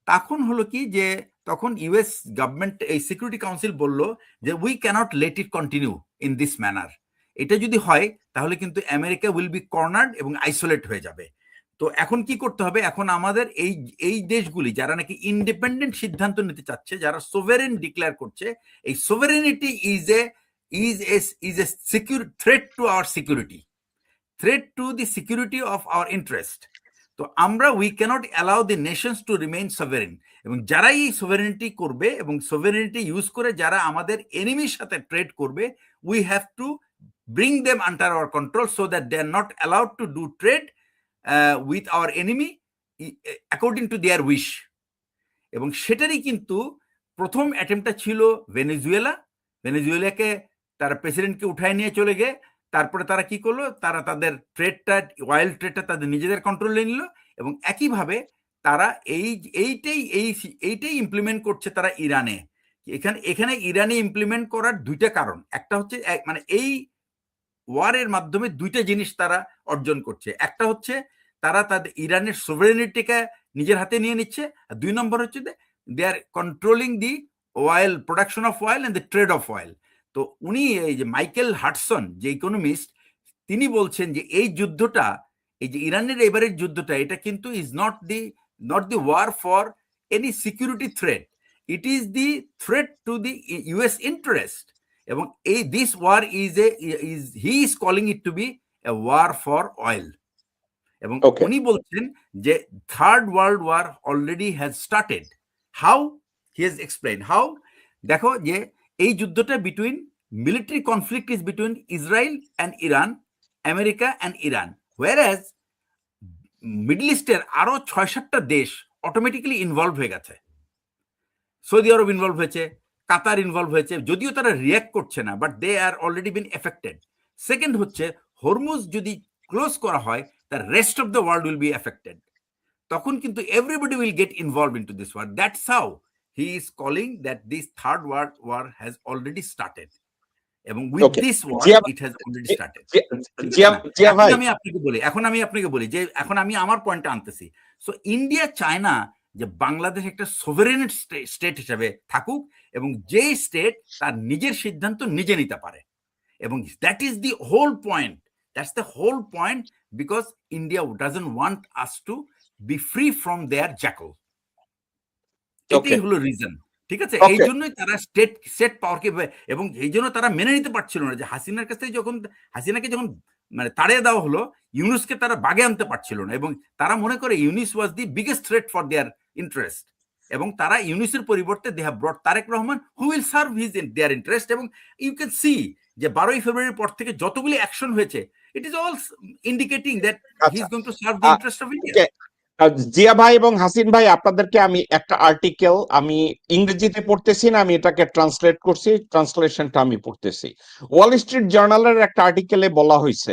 তখন হলো কি যে তখন ইউএস গভর্নমেন্ট এই সিকিউরিটি কাউন্সিল বলল যে we can't let it continue in this manner. এটা যদি হয় তাহলে কিন্তু আমেরিকা উইল বি কর্নার্ড এবং আইসোলেট হয়ে যাবে। তো এখন কি করতে হবে? এখন আমাদের এই দেশগুলি যারা নাকি ইন্ডিপেন্ডেন্ট সিদ্ধান্ত নিতে চাচ্ছে, যারা সোভারেন ডিক্লেয়ার করছে, এই sovereignty is a secure threat to our security, threat to the security of our interest. তো আমরা we can't allow the nations to remain sovereign, এবং যারা এই সভারেনিটি করবে এবং সভারেনিটি ইউজ করে যারা আমাদের এনিমির সাথে ট্রেড করবে, we have to bring them under our control so that they are not allowed to do trade with our enemy according to their wish. এবং সেটারই কিন্তু প্রথম অ্যাটেম্পটা ছিল ভেনেজুয়েলাকে তার প্রেসিডেন্টকে উঠায় নিয়ে চলে গিয়ে তারপরে তারা কি করলো, তারা তাদের ট্রেডটা অয়েল ট্রেডটা তাদের নিজেদের কন্ট্রোলে নিল এবং একইভাবে তারা এইটাই ইমপ্লিমেন্ট করছে তারা ইরানে। এখানে ইরানে ইমপ্লিমেন্ট করার দুইটা কারণ, একটা হচ্ছে মানে এই ওয়ারের মাধ্যমে দুইটা জিনিস তারা অর্জন করছে। একটা হচ্ছে তারা তাদের ইরানের সোভারেনিটিকে নিজের হাতে নিয়ে নিচ্ছে, আর দুই নম্বর হচ্ছে they are controlling the oil production of oil and the trade of oil. তো উনি এই যে মাইকেল হাডসন যে ইকোনমিস্ট, তিনি বলছেন যে এই যুদ্ধটা, এই যে ইরানের এবারের যুদ্ধটা, এটা কিন্তু is not the war for any security threat, it is the threat to the US interest. এবং এই this war he is calling it to be a war for oil. এবং উনি বলছেন যে third world war already has started. How? He has explain how. দেখো যে এই যুদ্ধটা military conflict is between Israel and Iran, America and Iran, whereas middle ইস্টের আরো ৬-৭টা দেশ অটোমেটিক্যালি ইনভলভ হয়ে গেছে। সৌদি আরব ইনভলভ হয়েছে, কাতার ইনভলভ হয়েছে, যদিও তারা রিয়াক্ট করছে না, but they are already been affected. Second হচ্ছে হরমুজ যদি ক্লোজ করা হয়, the rest of the world will be affected. তখন কিন্তু everybody will get involved into this war. That's how he is calling that this third world war has already started. এবং with this war it has already started. এখন আমি আপনাকে বলি যে এখন আমি আমার পয়েন্টটা আনতেছি। সো ইন্ডিয়া চায় না যে বাংলাদেশ একটা সোভারেন স্টেট হিসেবে থাকুক এবং যে স্টেট তার নিজের সিদ্ধান্ত নিজে নিতে পারে, এবং that is the whole point. That's the whole point, because India doesn't want us to be free from their jackal. এটাই হলো রিজন, ঠিক আছে? এই জন্যই তারা স্টেট পাওয়ারকে, এবং এই জন্য তারা মেনে নিতে পারছিল না যে হাসিনার কাছ থেকে হাসিনাকে যখন মানে তাড়িয়ে দেওয়া হলো, ইউনুসকে তারা বাগে আনতে পারছিল না, এবং তারা মনে করে Yunus was the biggest threat for their interest, এবং তারা ইউনুসের পরিবর্তে they have brought Tarique Rahman who will serve their interest. এবং ইউ ক্যান সি যে 12ই ফেব্রুয়ারির পর থেকে যতগুলি অ্যাকশন হয়েছে, it is all indicating that he is going to serve the interest of India. Zia ভাই এবং হাসিন ভাই, আপনাদেরকে আমি একটা আর্টিকেল, আমি ইংরেজিতে পড়তেছি না, আমি এটাকে ট্রান্সলেট করছি, ট্রান্সলেশনটা আমি পড়তেছি। ওয়াল স্ট্রিট জার্নালের একটা আর্টিকেলে বলা হয়েছে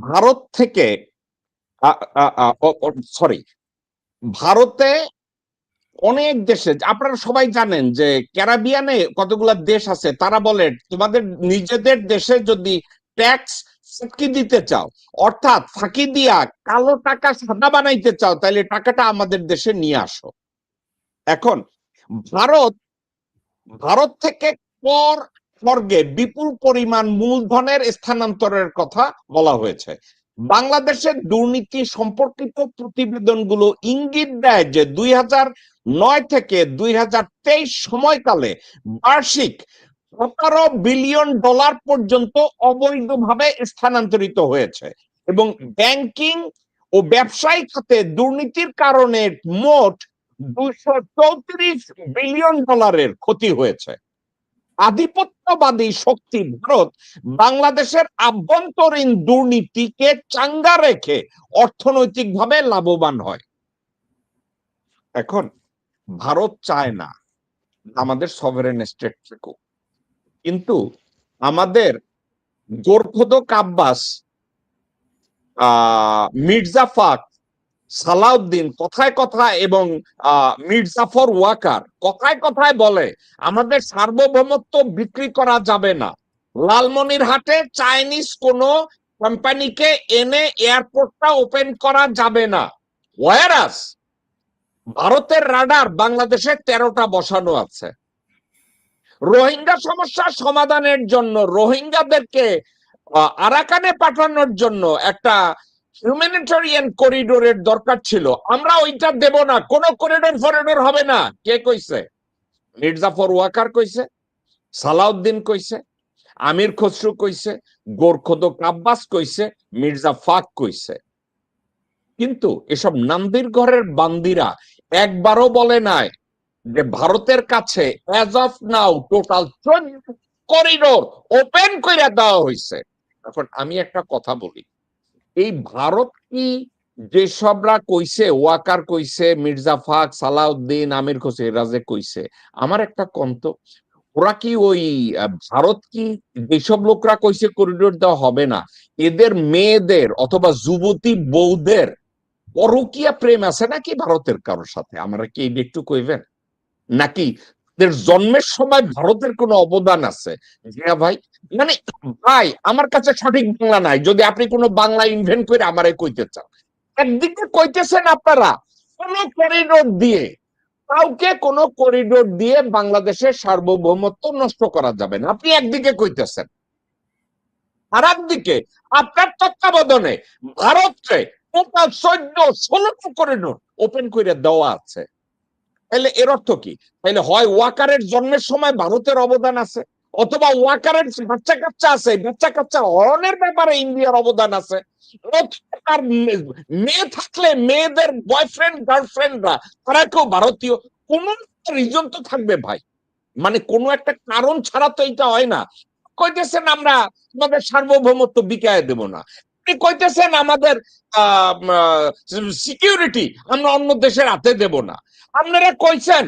ভারত থেকে ভারতে অনেক দেশে, আপনারা সবাই জানেন যে ক্যারিবিয়ানে কতগুলা দেশ আছে, তারা বলে তোমাদের নিজেদের দেশে যদি ট্যাক্স ফাঁকি দিতে চাও, অর্থাৎ ফাঁকি দিয়া কালো টাকা সাদা বানাইতে চাও, তাহলে টাকাটা আমাদের দেশে নিয়ে আসো। এখন ভারত থেকে কর স্বর্গে বিপুল পরিমাণ মূলধনের স্থানান্তরের কথা বলা হয়েছে। বাংলাদেশের দুর্নীতি সম্পর্কিত প্রতিবেদনগুলো ইঙ্গিত দেয় যে 2009 থেকে 2023 সময়কালে বার্ষিক $17 বিলিয়ন পর্যন্ত অবৈধভাবে স্থানান্তরিত হয়েছে এবং ব্যাংকিং ও ব্যবসায়ী খাতে দুর্নীতির কারণে মোট $234 বিলিয়ন ক্ষতি হয়েছে। আধিপত্যবাদী শক্তি ভারত বাংলাদেশের আভ্যন্তরীণ দুর্নীতিকে চাঙ্গা রেখে অর্থনৈতিকভাবে লাভবান হয়। এখন ভারত চায় না আমাদের সভারেন স্টেট থাকুক, কিন্তু আমাদের গোরখোদক আব্বাস, মির্জা ফাক, সালাউদ্দিন কথায় কথায় এবং মির্জাফর ওয়াকার কথায় কথায় বলে আমাদের সার্বভৌমত্ব বিক্রি করা যাবে না। লালমনিরহাটে চাইনিজ কোনো কোম্পানিকে এনে এয়ারপোর্টটা ওপেন করা যাবে না। ওয়ারাস ভারতের রাডার বাংলাদেশে 13টা বসানো আছে। রোহিঙ্গা সমস্যা সমাধানের জন্য রোহিঙ্গাদেরকে আরাকানে পাঠানোর জন্য একটা হিউম্যানিটেরিয়ান করিডোরের দরকার ছিল, আমরা ওইটা দেব না, কোন করিডোর হবে না। কে কইছে? মির্জাফর ওয়াকার কইছে, সালাউদ্দিন কইছে, আমির খসরু কইছে, গোরখোদক আব্বাস কইছে, মির্জা ফাক কইছে। কিন্তু এসব নান্দির ঘরের বান্দিরা একবারও বলে নাই যে ভারতের কাছে as of now total corridor open করে দেওয়া হয়েছে। এখন আমি একটা কথা বলি, এই ভারত কি যেসবরা কইছে, ওয়াকার কইছে, মির্জা ফাক, সালাউদ্দিন, আমির খসরু রাজে কইছে, আমার একটা কন্ত, ওরা কি ওই ভারত কি যেসব লোকরা কইছে করিডোর দেওয়া হবে না, এদের মেয়েদের অথবা যুবতী বউদের পরকীয়া প্রেম আছে নাকি ভারতের কারোর সাথে? আমরা কি একটু কইবেন? নাকি এদের জন্মের সময় ভারতের কোনো অবদান আছে? হ্যাঁ ভাই, মানে ভাই আমার কাছে সঠিক বাংলা নাই, যদি আপনি কোনো বাংলা ইনভেন্ট করে আমারে কইতে চান। একদিকে কইতেছেন আপনারা কোন করিডোর দিয়ে, কাউকে কোন করিডোর দিয়ে বাংলাদেশের সার্বভৌমত্ব নষ্ট করা যাবে না, আপনি একদিকে কইতেছেন। আর একদিকে আপনার তত্ত্বাবধানে ভারতকে টোটাল 14-16টা করিডোর ওপেন করে দেওয়া আছে। তাহলে এর অর্থ কি? তাহলে হয় ওয়াকারের জন্মের সময় ভারতের অবদান আছে, অথবা ওয়াকারের বাচ্চা কাচ্চা আছে, বাচ্চা কাচ্চা হরণের ব্যাপারে ইন্ডিয়ার অবদান আছে, তার মেয়ে থাকলে মেয়েদের বয়ফ্রেন্ড গার্লফ্রেন্ডরা তারা কেউ ভারতীয়, কোন রিজন তো থাকবে ভাই। মানে কোনো একটা কারণ ছাড়া তো এটা হয় না। কইতেছেন আমরা আমাদের সার্বভৌমত্ব বিকায় দেব না, আপনি কইতেছেন আমাদের সিকিউরিটি আমরা অন্য দেশের হাতে দেব না, আপনারা কইছেন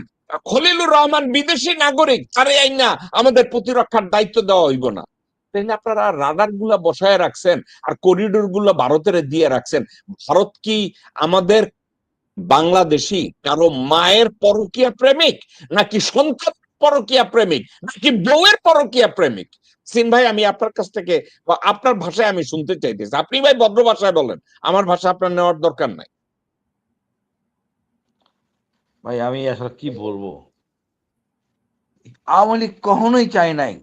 খলিলুর রহমান বিদেশি নাগরিক, তারে আইনা আমাদের প্রতিরক্ষার দায়িত্ব দেওয়া হইব না। তাই আপনারা রাডার গুলা বসায় রাখছেন আর করিডোর গুলো ভারতের দিয়ে রাখছেন। ভারত কি আমাদের বাংলাদেশি কারো মায়ের পরকীয়া প্রেমিক, নাকি সন্তান পরকীয়া প্রেমিক, নাকি বউয়ের পরকীয়া প্রেমিক? সিন ভাই, আমি আপনার কাছ থেকে আপনার ভাষায় আমি শুনতে চাইতেছি, আপনি ভাই ভদ্র ভাষায় বলেন, আমার ভাষা আপনার নেওয়ার দরকার নাই। ভাই আমি আসলে কি বলবো, আওয়ামী লীগ কখনোই চাই নাই।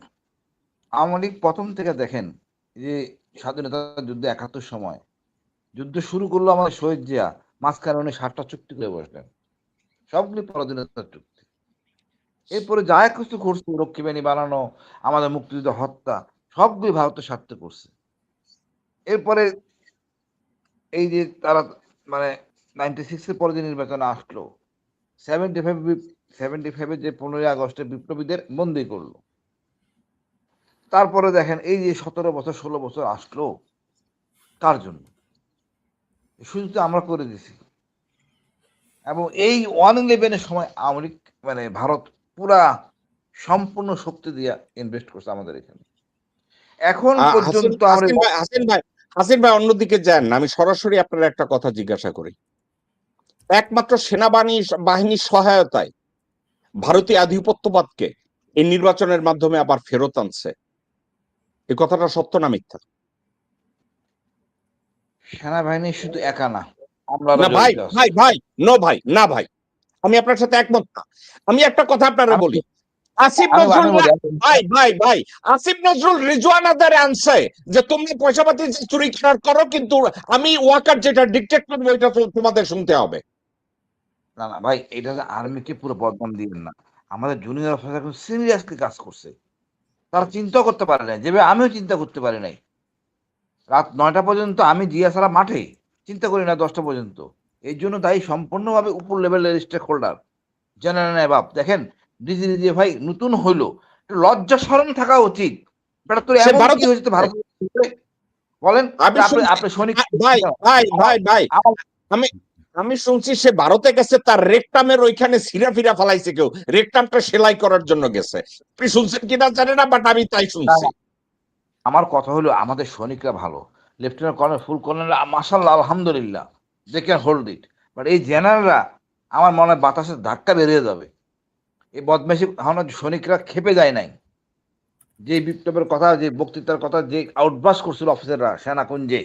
আওয়ামী লীগ প্রথম থেকে দেখেন যে স্বাধীনতা যুদ্ধ 71 সময় যুদ্ধ শুরু করলো আমাদের শহীদ জিয়া, মাঝখানে উনি 7টা চুক্তি করে বসলেন, সবগুলি পরাধীনতার চুক্তি। এরপরে যা কিছু করছে, রক্ষী বাহিনী বানানো, আমাদের মুক্তিযুদ্ধ হত্যা, সবগুলি ভারতের স্বার্থে করছে। এরপরে এই যে তারা মানে 96-এর পরে যে নির্বাচন আসলো, 75 যে 15ই আগস্টে বিপ্লবীদের বন্দী করলো। তারপরে দেখেন এই যে 17 বছর 16 বছর আসলো, কার জন্য? শুধু তো আমরা করে দিছি। এবং এই 1/11-এর সময় আওয়ামী লীগ মানে ভারত পুরা সম্পূর্ণ শক্তি দিয়ে ইনভেস্ট করছে আমাদের এখানে। এখন পর্যন্ত আমরা হাসিন ভাই অন্যদিকে যান, আমি সরাসরি আপনার একটা কথা জিজ্ঞাসা করি। একমাত্র সেনাবাহিনীর সহায়তায় ভারতীয় আধিপত্যবাদকে এই নির্বাচনের মাধ্যমে আবার ফেরত আনছে, এই কথাটা সত্য না মিথ্যা? সেনাবাহিনী শুধু একা না, না ভাই ভাই ভাই নো ভাই না ভাই, আমি আপনার সাথে একমত না। আমি একটা কথা আপনারা বলি, আসিফ আমি নজরুল আমি বলি ভাই আসিফ নজরুল রিজওয়ানাদের আনছে যে তোমরা পয়সাপাতি যে চুরি করো, কিন্তু আমি ওয়াকার যেটা ডিকটেট করবো এটা তোমাদের শুনতে হবে। না না ভাই, এটা যে আর্মিকে পুরো বদনাম দিবেন না। আমাদের জুনিয়র অফিসার খুব সিরিয়াসলি কাজ করছে, তারা চিন্তা করতে পারে নাই, যেভাবে আমিও চিন্তা করতে পারি নাই। রাত 9টা পর্যন্ত আমি জিয়া সারা মাঠে, চিন্তা করি না 10টা পর্যন্ত। এই জন্য দায়ী সম্পূর্ণভাবে উপর লেভেলের স্টেক হোল্ডার, জেনারেল নায়ব। দেখেন ডিজি ডিজি ভাই নতুন হইলো, একটু লজ্জা শরম থাকা উচিত। বেটা তোর সে এমন কি ভারতে হয়েছে তো ভারত বলেন? আমি আপনি শুনছি আপনি সৈনিক ভাই আমি আমি শুনছি সে ভারতে গেছে, তার রেকটামের ওইখানে সিরা ফিরা ফেলাইছে, কেউ রেকটামটা সেলাই করার জন্য গেছে। আপনি শুনছেন কিনা জানি না, বাট আমি তাই শুনছি। আমার কথা হলো আমাদের সৈনিকরা ভালো, লেফটেন্যান্ট কর্নেল, ফুল কর্নেল, মাশাআল্লাহ আলহামদুলিল্লাহ, they can hold it. But এই জেনারেলরা আমার মনে হয় বাতাসের ধাক্কা বেরিয়ে যাবে। এই বদমাইশি এখনো সৈনিকরা খেপে যায় নাই। যে বিপ্লবের কথা, যে বক্তৃতার কথা, যে আউটবাস করছিল অফিসাররা সেনাকুঞ্জে,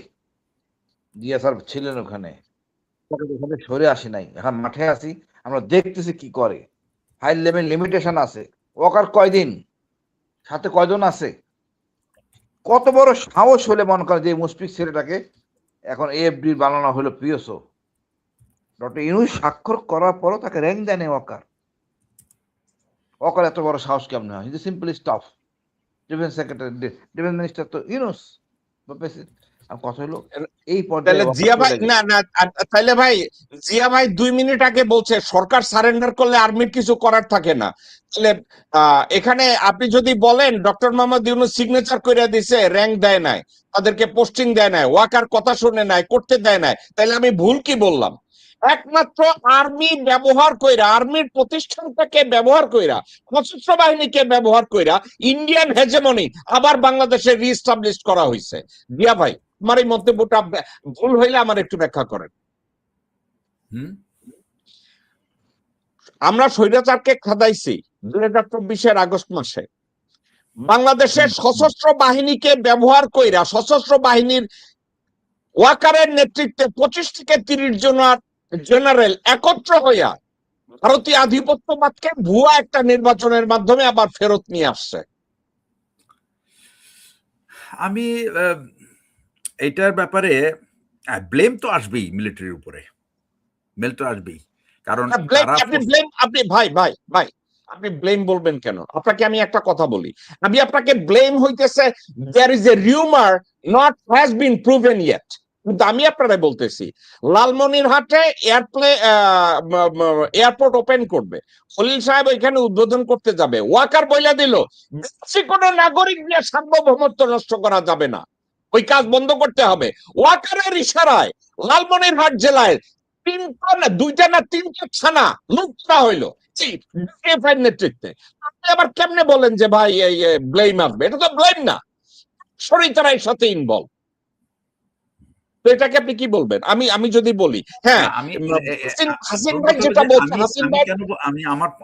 জিয়া স্যার ছিলেন ওখানে, ওখানে সরে আসি নাই, এখন মাঠে আছি, আমরা দেখতেছি কি করে। হাই লেভেল লিমিটেশন আছে। ওকার কয়দিন, সাথে কয়জন আছে, কত বড় সাহস হলে মনে করে যে মুশফিক ছেলেটাকে এখন এএফডি বানানো হলো পিএসও। ডক্টর ইউনূস স্বাক্ষর করার পরও তাকে র্যাঙ্ক দেয় নাই ওয়াকার। ওয়াকার এত বড় সাহস কেমন হয়? His simple staff, defence secretary, defence minister তো ইউনূস। আর কথা হলো এই পর্যায়ে তাহলে ওয়াকার জিয়া ভাই চলে গেছে। না তাহলে ভাই জিয়া ভাই 2 মিনিট আগে বলছে সরকার সারেন্ডার করলে আর্মির কিছু করার থাকে না। তাহলে এখানে আপনি যদি বলেন ডক্টর মোহাম্মদ ইউনূস সিগনেচার করে দিছে, র্যাঙ্ক দেয় নাই, তাদেরকে পোস্টিং দেয় নাই, ওয়াকার কথা শুনে নাই, করতে দেয় নাই, তাহলে আমি ভুল কি বললাম? একমাত্র আর্মি ব্যবহার কইরা, আর্মির প্রতিষ্ঠানটাকে ব্যবহার কইরা, সশস্ত্র বাহিনীকে ব্যবহার কইরা ইন্ডিয়ান হেজেমনি আবার বাংলাদেশে রিস্টাবলিশ করা হয়েছে। জিয়া ভাই, আমার এই মন্তব্যটা ভুল হইলে আমার একটু ব্যাখ্যা করেন। আমরা স্বৈরাচারকে খাদাইছি 2024-এর আগস্ট মাসে। বাংলাদেশের সশস্ত্র বাহিনীকে ব্যবহার কইরা, সশস্ত্র বাহিনীর ওয়াকারের নেতৃত্বে 25 থেকে 30 জন জেনারেল একত্র হইয়া ভারতীয় আধিপত্যবাদকে ভুয়া একটা নির্বাচনের মাধ্যমে আবার ফেরত নিয়ে আসছে। আমি এইটার ব্যাপারে ব্লেম তো আসবেই মিলিটারির উপরে, মেল তো আসবেই, কারণ আপনি ভাই আপনি ব্লেম বলবেন কেন? আপনাকে আমি একটা কথা বলি, আমি আপনাকে ব্লেম হইতেছে there is a rumour not has been proven yet. কিন্তু আমি আপনারা বলতেছি লালমনিরহাটে এয়ারপোর্ট ওপেন করবে, খলিল সাহেব ওইখানে উদ্বোধন করতে যাবে, ওয়াকার বইলা দিল দেশি কোন নাগরিক নিয়ে সার্বভৌমত্ব নষ্ট করা যাবে না, ওই কাজ বন্ধ করতে হবে। ওয়াকারের ইশারায় লালমনিরহাট জেলায় 2টা না 3টা থানা লুট করা হইলো নেতৃত্বে। আপনি আবার কেমনে বলেন যে ভাই ব্লেম আসবে? এটা তো ব্লেম না, সরিতারা এর সাথে ইনভলভ। তো এটাকে আপনি কি বলবেন? আমি যদি বলি হ্যাঁ, হাসিন ভাই যেটা বলছে, হাসিন ভাই আমি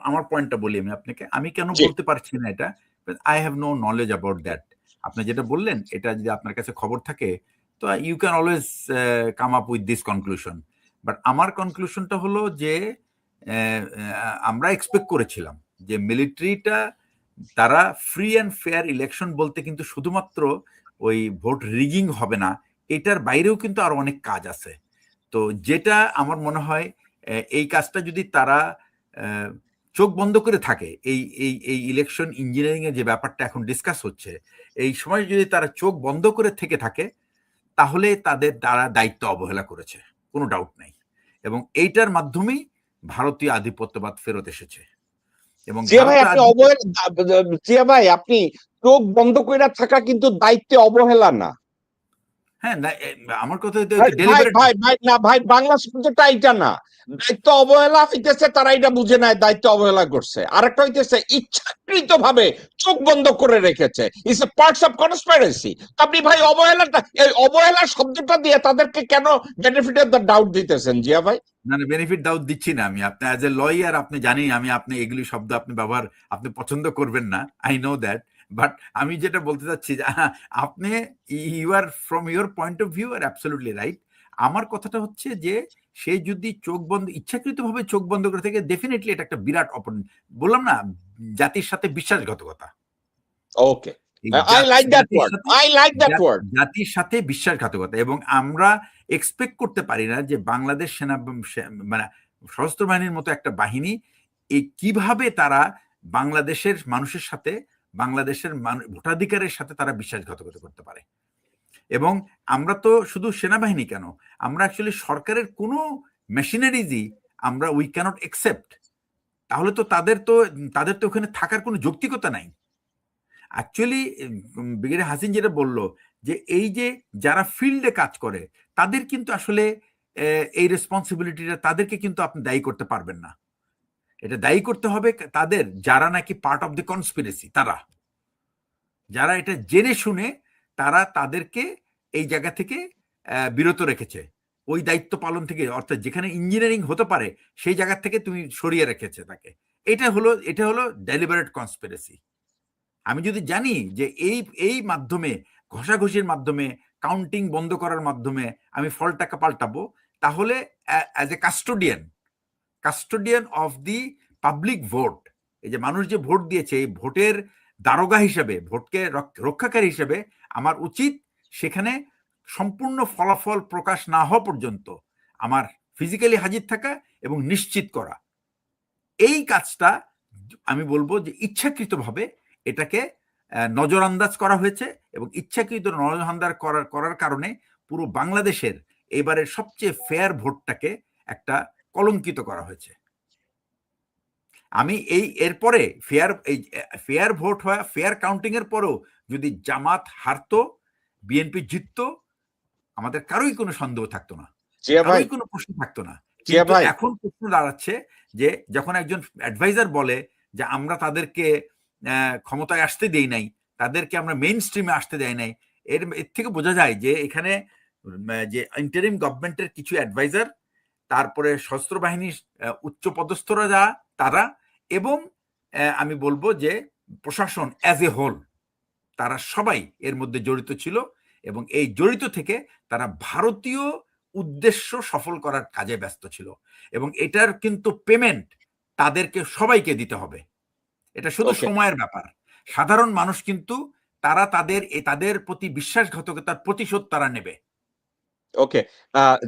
আমার পয়েন্টটা বলি আমি আপনাকে, আমি কেন বলতে পারছি না এটা, I have no knowledge about that. আপনি যেটা বললেন এটা যদি আপনার কাছে খবর থাকে তো you can always come up with this conclusion. But আমার কনক্লুশনটা হলো যে আমরা এক্সপেক্ট করেছিলাম যে মিলিটারিটা তারা ফ্রি অ্যান্ড ফেয়ার ইলেকশন বলতে কিন্তু শুধুমাত্র ওই ভোট রিগিং হবে না, এটার বাইরেও কিন্তু আরো অনেক কাজ আছে। তো যেটা আমার মনে হয় এই কাজটা যদি তারা চোখ বন্ধ করে থাকে, এই এই এই ইলেকশন ইঞ্জিনিয়ারিং এর যে ব্যাপারটা এখন ডিসকাস হচ্ছে, এই সময় যদি তারা চোখ বন্ধ করে থেকে থাকে তাহলে তারা দায়িত্ব অবহেলা করেছে, কোনো ডাউট নাই। এবং এইটার মাধ্যমেই ভারতীয় আধিপত্যবাদ ফেরত এসেছে। এবং জিয়া ভাই আপনি চোখ বন্ধ করে থাকা কিন্তু দায়িত্বে অবহেলা না। হ্যাঁ, আমার কথা ভাই বাংলা শব্দটা এটা না, দায়িত্ব অবহেলা হইতেছে তারা এটা বুঝে নাই দায়িত্ব অবহেলা করছে, আরেকটা হইতেছে ইচ্ছাকৃত ভাবে চোখ বন্ধ করে রেখেছে, it's a parts of conspiracy. আপনি ভাই এই অবহেলা শব্দটা দিয়ে তাদেরকে কেন বেনিফিট অফ দ্য ডাউট দিতেছেন জিয়া ভাই? না বেনিফিট ডাউট দিচ্ছি না আমি। আপনি অ্যাজ এ লয়ার আপনি জানি আপনি এগুলি শব্দ আপনি পছন্দ করবেন না, আই নো দ্যাট। বাট আমি যেটা বলতে চাচ্ছি যে আপনি you are from your point of view are absolutely right. আমার কথাটা হচ্ছে যে সে যদি ইচ্ছাকৃতভাবে চোখ বন্ধ করে থাকে, ডেফিনেটলি এটা একটা বিরাট বললাম না, জাতির সাথে বিশ্বাসঘাতকতা। Okay, I like that word, I like that word. জাতির সাথে বিশ্বাসঘাতকতা, এবং আমরা এক্সপেক্ট করতে পারি না যে বাংলাদেশ মানে সশস্ত্র বাহিনীর মতো একটা বাহিনী কিভাবে তারা বাংলাদেশের মানুষের সাথে, বাংলাদেশের ভোটাধিকারের সাথে তারা বিশ্বাসঘাতকতা করতে পারে। এবং আমরা তো শুধু সেনাবাহিনী কেন, আমরা অ্যাকচুয়ালি সরকারের কোনো মেশিনারিজই আমরা উই ক্যানট অ্যাকসেপ্ট। তাহলে তো তাদের তো ওখানে থাকার কোনো যৌক্তিকতা নাই। অ্যাকচুয়ালি ব্রিগেডিয়ার হাসিন যেটা বললো যে এই যে যারা ফিল্ডে কাজ করে তাদের কিন্তু আসলে এই রেসপন্সিবিলিটিটা তাদেরকে কিন্তু আপনি দায়ী করতে পারবেন না। এটা দায়ী করতে হবে তাদের যারা নাকি পার্ট অফ দ্য কনস্পিরেসি, তারা যারা এটা জেনে শুনে তারা তাদেরকে এই জায়গা থেকে বিরত রেখেছে, ওই দায়িত্ব পালন থেকে, অর্থাৎ যেখানে ইঞ্জিনিয়ারিং হতে পারে সেই জায়গা থেকে তুমি সরিয়ে রেখেছে তাকে। এটা হলো ডেলিবারেট কনস্পিরেসি। আমি যদি জানি যে এই মাধ্যমে, ঘষাঘষির মাধ্যমে, কাউন্টিং বন্ধ করার মাধ্যমে আমি ফলটাকে পাল্টাবো, তাহলে as a custodian of the public vote, এই যে মানুষ যে ভোট দিয়েছে এই ভোটের দারোগা হিসেবে, ভোটকে রক্ষাকারী হিসেবে আমার উচিত সেখানে সম্পূর্ণ ফলাফল প্রকাশ না হওয়া পর্যন্ত আমার ফিজিক্যালি হাজির থাকা এবং নিশ্চিত করা। এই কাজটা আমি বলবো যে ইচ্ছাকৃতভাবে এটাকে নজরআন্দাজ করা হয়েছে, এবং ইচ্ছাকৃত নজরআন্দাজ করার কারণে পুরো বাংলাদেশের এবারের সবচেয়ে ফেয়ার ভোটটাকে একটা কলঙ্কিত করা হয়েছে। আমি এরপরে ফেয়ার ভোট হয়, ফেয়ার কাউন্টিং এর পরেও যদি জামাত হারতো, বিএনপি জিততো, আমাদের কারোই কোনো সন্দেহ থাকতো না, কারোই কোনো প্রশ্ন থাকতো না। কিন্তু এখন প্রশ্ন দাঁড়াচ্ছে যে যখন একজন অ্যাডভাইজার বলে যে আমরা তাদেরকে ক্ষমতায় আসতে দেই নাই, তাদেরকে আমরা মেইন স্ট্রিমে আসতে দেয় নাই, এর থেকে বোঝা যায় যে এখানে যে ইন্টারিম গভর্নমেন্টের কিছু অ্যাডভাইজার, তারপরে সশস্ত্র বাহিনীর উচ্চ পদস্থরা যা তারা, এবং আমি বলবো যে প্রশাসন অ্যাজ এ হোল, তারা সবাই এর মধ্যে জড়িত ছিল, এবং এই জড়িত থেকে তারা ভারতীয় উদ্দেশ্য সফল করার কাজে ব্যস্ত ছিল, এবং এটার কিন্তু পেমেন্ট তাদেরকে সবাইকে দিতে হবে। এটা শুধু সময়ের ব্যাপার। সাধারণ মানুষ কিন্তু তারা তাদের প্রতি বিশ্বাসঘাতকতার প্রতিশোধ তারা নেবে। ওকে,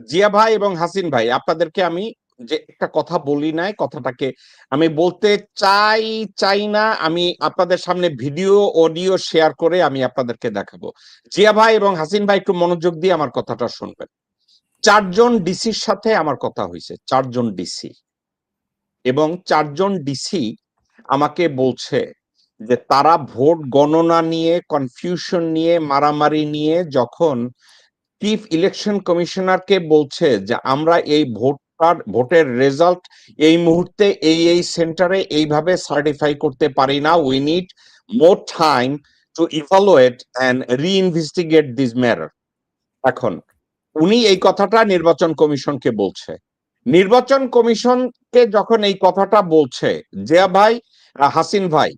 জিয়া ভাই এবং হাসিন ভাই, আপনাদেরকে আমি যে একটা কথা বলি নাই, কথাটাকে আমি বলতে চাই না, আমি আপনাদের সামনে ভিডিও অডিও শেয়ার করে আমি আপনাদেরকে দেখাবো। জিয়া ভাই এবং হাসিন ভাই একটু মনোযোগ দিয়ে আমার কথাটা শুনবেন। 4 জন ডিসির সাথে আমার কথা হয়েছে, 4 জন ডিসি, এবং 4 জন ডিসি আমাকে বলছে যে তারা ভোট গণনা নিয়ে, কনফিউশন নিয়ে, মারামারি নিয়ে যখন চিফ ইলেকশন কমিশনারকে বলছে যে আমরা এই ভোটের রেজাল্ট এই মুহূর্তে এই সেন্টারে এইভাবে সার্টিফাই করতে পারি না, we need more time to evaluate and reinvestigate this matter. এখন উনি এই কথাটা নির্বাচন কমিশনকে বলছে। নির্বাচন কমিশনকে যখন এই কথাটা বলছে জিয়া ভাই, হাসিন ভাই,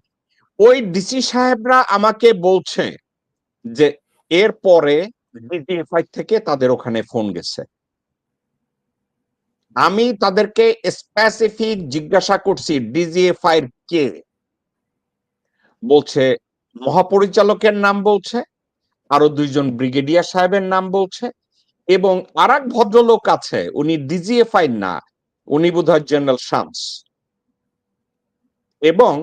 ওই ডিসি সাহেবরা আমাকে বলছে যে এরপরে ডিজিএফআই থেকে তাদের ওখানে ফোন গেছে। আমি তাদেরকে স্পেসিফিক জিজ্ঞাসা করছি ডিজিএফআই কে, বলছে মহাপরিচালকের নাম বলছে, আরো 2 জন ব্রিগেডিয়ার সাহেবের নাম বলছে, এবং আর এক ভদ্রলোক আছে, উনি ডিজিএফআই না, উনি বোধহয় জেনারেল শামস, এবং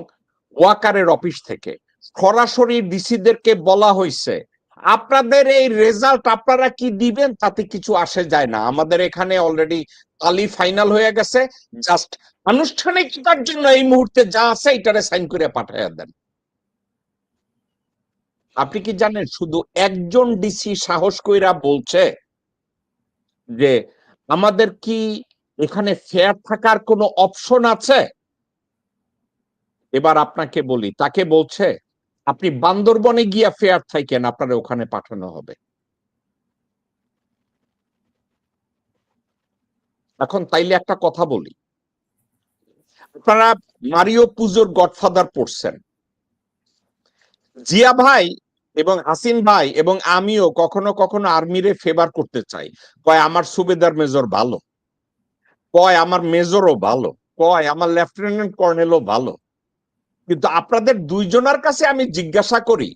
ওয়াকারের অফিস থেকে সরাসরি ডিসিদেরকে বলা হয়েছে আপনাদের এই রেজাল্ট আপনারা কি দিবেন তাতে কিছু আসে যায় না, আমাদের এখানে অলরেডি তালি ফাইনাল হয়ে গেছে, জাস্ট আনুষ্ঠানিকতার জন্য এই মুহূর্তে যা আছে এটারে সাইন করে পাঠাইয়া দেন। আপনি কি জানেন শুধু একজন ডিসি সাহস কইরা বলছে যে আমাদের কি এখানে ফেয়ার থাকার কোনো অপশন আছে? এবার আপনাকে বলি, তাকে বলছে আপনি বান্দরবনে গিয়া ফেয়ার থাকেন, আপনারা ওখানে পাঠানো হবে। এখন তাইলে একটা কথা বলি, আপনারা মারিও পুজোর গডফাদার পড়ছেন, জিয়া ভাই এবং হাসিন ভাই এবং আমিও কখনো কখনো আর্মিরে ফেভার করতে চাই, কয় আমার সুবেদার মেজর ভালো, কয় আমার মেজরও ভালো, কয় আমার লেফটেন্যান্ট কর্নেলও ভালো, কিন্তু আপনাদের দুইজনের কাছে আমি জিজ্ঞাসা করি,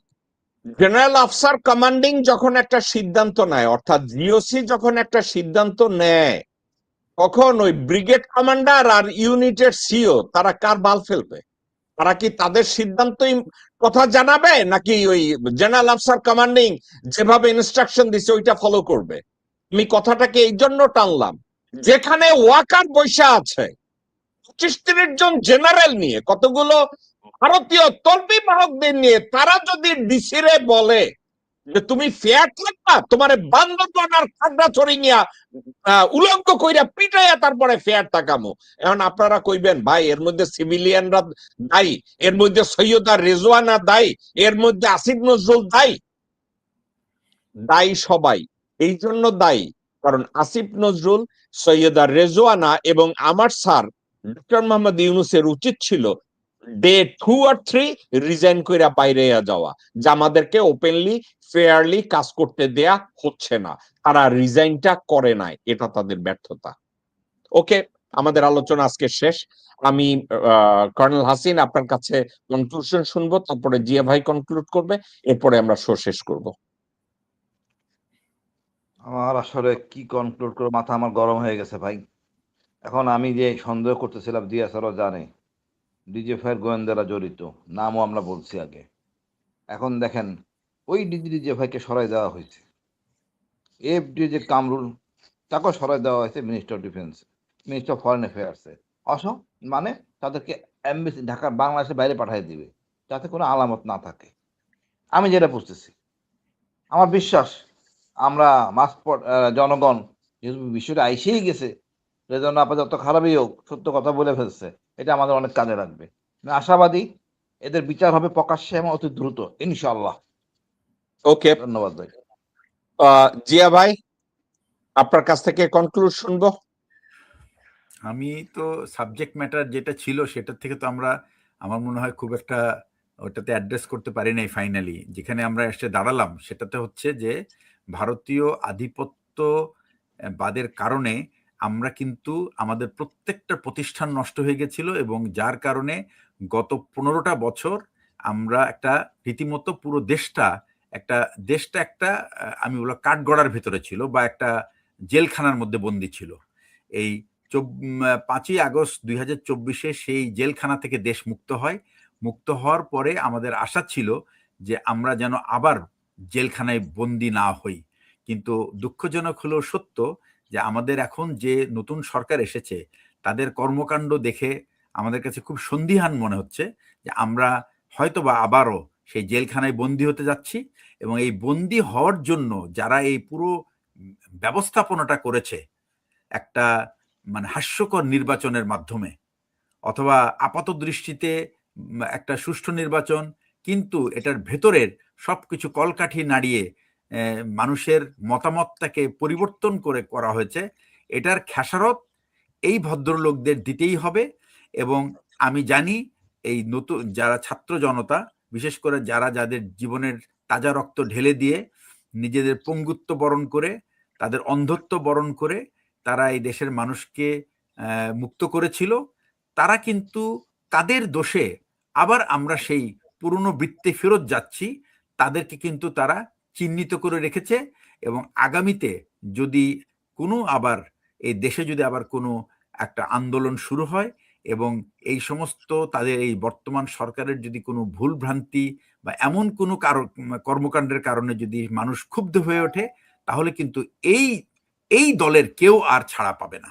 জেনারেল অফিসার কমান্ডিং যখন একটা সিদ্ধান্ত নেয়, অর্থাৎ জিওসি যখন একটা সিদ্ধান্ত নেয়, তখন ওই ব্রিগেড কমান্ডার আর ইউনিটের সিও তারা কার বাল ফেলবে? তারা কি তাদের সিদ্ধান্তই কথা জানাবে, নাকি ওই জেনারেল অফিসার কমান্ডিং যেভাবে ইনস্ট্রাকশন দিছে ওইটা ফলো করবে? আমি কথাটাকে এই জন্য টানলাম, যেখানে ওয়াকার বৈশা আছে 25-30 জন জেনারেল নিয়ে, কতগুলো ভারতীয় তল্পি বাহকদের নিয়ে, তারা যদি ডিসিরে বলে যে তুমি ফেয়ার থাকবা, তোমার বান্দরবান আর খাগড়াছড়ি নিয়া উলঙ্গ কইরা পিটাইয়া তারপরে ফেয়ার তাকামো। এখন আপনারা কইবেন ভাই এর মধ্যে সিভিলিয়ানরা দায়ী, এর মধ্যে সৈয়দা রেজওয়ানা দায়ী, এর মধ্যে আসিফ নজরুল দায়ী। দায়ী সবাই। এই জন্য দায়ী কারণ আসিফ নজরুল, সৈয়দা রেজওয়ানা এবং আমার স্যার ডক্টর মোহাম্মদ ইউনূসের উচিত ছিল ডে 2 আর 3 রিজাইন কইরা বাইরে যাওয়া, যে আমাদেরকে ওপেনলি ফেয়ারলি কাজ করতে দেয়া হচ্ছে না। তারা রিজাইনটা করে নাই, এটা তাদের ব্যর্থতা। ওকে, আমাদের আলোচনা আজকে শেষ। আমি কর্নেল হাসিন আপনার কাছে কনক্লুশন শুনবো, তারপরে জিয়া ভাই কনক্লুড করবে, এরপরে আমরা শো শেষ করব। আমার আসলে কি কনক্লুড করে মাথা আমার গরম হয়ে গেছে ভাই। এখন আমি যে সন্দেহ করতেছিলাম, দিয়া স্যারও জানে ডিজিএফআইয়ের গোয়েন্দারা জড়িত, নামও আমরা বলছি আগে। এখন দেখেন ওই ডিজিএফআইকে সরাই দেওয়া হয়েছে, এফডি যে কামরুল তাকেও সরাই দেওয়া হয়েছে minister of defence, minister of foreign অ্যাফেয়ার্সে। মানে তাদেরকে এমবেসি ঢাকার বাংলাদেশের বাইরে পাঠিয়ে দিবে, যাতে কোনো আলামত না থাকে। আমি যেটা বুঝতেছি, আমার বিশ্বাস আমরা জনগণ যেহেতু বিষয়টা আইসেই গেছে, সেজন্য আপাতত যত খারাপই হোক সত্য কথা বলে ফেলছে, এটা আমাদের অনেক কাজে লাগবে। আমি আশাবাদী এদের বিচার হবে প্রকাশ্যে এবং অতি দ্রুত, ইনশাআল্লাহ। ওকে, ধন্যবাদ ভাই। জিয়া ভাই আপনার কাছ থেকে কনক্লুড শুনবো। আমি তো সাবজেক্ট ম্যাটার যেটা ছিল সেটার থেকে তো আমরা, আমার মনে হয় খুব একটা ওটাতে অ্যাড্রেস করতে পারি নাই। ফাইনালি যেখানে আমরা এসে দাঁড়ালাম সেটাতে হচ্ছে যে ভারতীয় আধিপত্য বাদের কারণে আমরা কিন্তু আমাদের প্রত্যেকটা প্রতিষ্ঠান নষ্ট হয়ে গেছিল, এবং যার কারণে গত 15টা বছর আমরা একটা রীতিমতো পুরো দেশটা একটা আমি বলবো কাঠগড়ার ভেতরে ছিল, বা একটা জেলখানার মধ্যে বন্দী ছিল। এই 5ই আগস্ট 2024 সেই জেলখানা থেকে দেশ মুক্ত হয়। মুক্ত হওয়ার পরে আমাদের আশা ছিল যে আমরা যেন আবার জেলখানায় বন্দী না হই। কিন্তু দুঃখজনক হলেও সত্য যে আমাদের এখন যে নতুন সরকার এসেছে তাদের কর্মকাণ্ড দেখে আমাদের কাছে খুব সন্দিহান মনে হচ্ছে যে আমরা হয়তোবা আবারও সেই জেলখানায় বন্দী হতে যাচ্ছি। এবং এই বন্দী হওয়ার জন্য যারা এই পুরো ব্যবস্থাপনাটা করেছে, একটা মানে হাস্যকর নির্বাচনের মাধ্যমে, অথবা আপাত দৃষ্টিতে একটা সুষ্ঠু নির্বাচন, কিন্তু এটার ভেতরের সবকিছু কলকাঠি নাড়িয়ে মানুষের মতামতটাকে পরিবর্তন করে করা হয়েছে, এটার খেসারত এই ভদ্রলোকদের দিতেই হবে। এবং আমি জানি এই নতুন যারা ছাত্র জনতা, বিশেষ করে যাদের জীবনের তাজা রক্ত ঢেলে দিয়ে নিজেদের পঙ্গুত্ব বরণ করে, তাদের অন্ধত্ব বরণ করে তারা এই দেশের মানুষকে মুক্ত করেছিল, তারা কিন্তু তাদের দোষে আবার আমরা সেই পুরনো বৃত্তে ফেরত যাচ্ছি, তাদেরকে কিন্তু তারা চিহ্নিত করে রেখেছে। এবং আগামীতে যদি কোনো আবার এই দেশে যদি আবার কোনো একটা আন্দোলন শুরু হয় এবং এই সমস্ত তাদের এই বর্তমান সরকারের যদি কোনো ভুল ভ্রান্তি বা এমন কোনো কর্মকাণ্ডের কারণে যদি মানুষ ক্ষুব্ধ হয়ে ওঠে, তাহলে কিন্তু এই দলের কেউ আর ছাড়া পাবে না,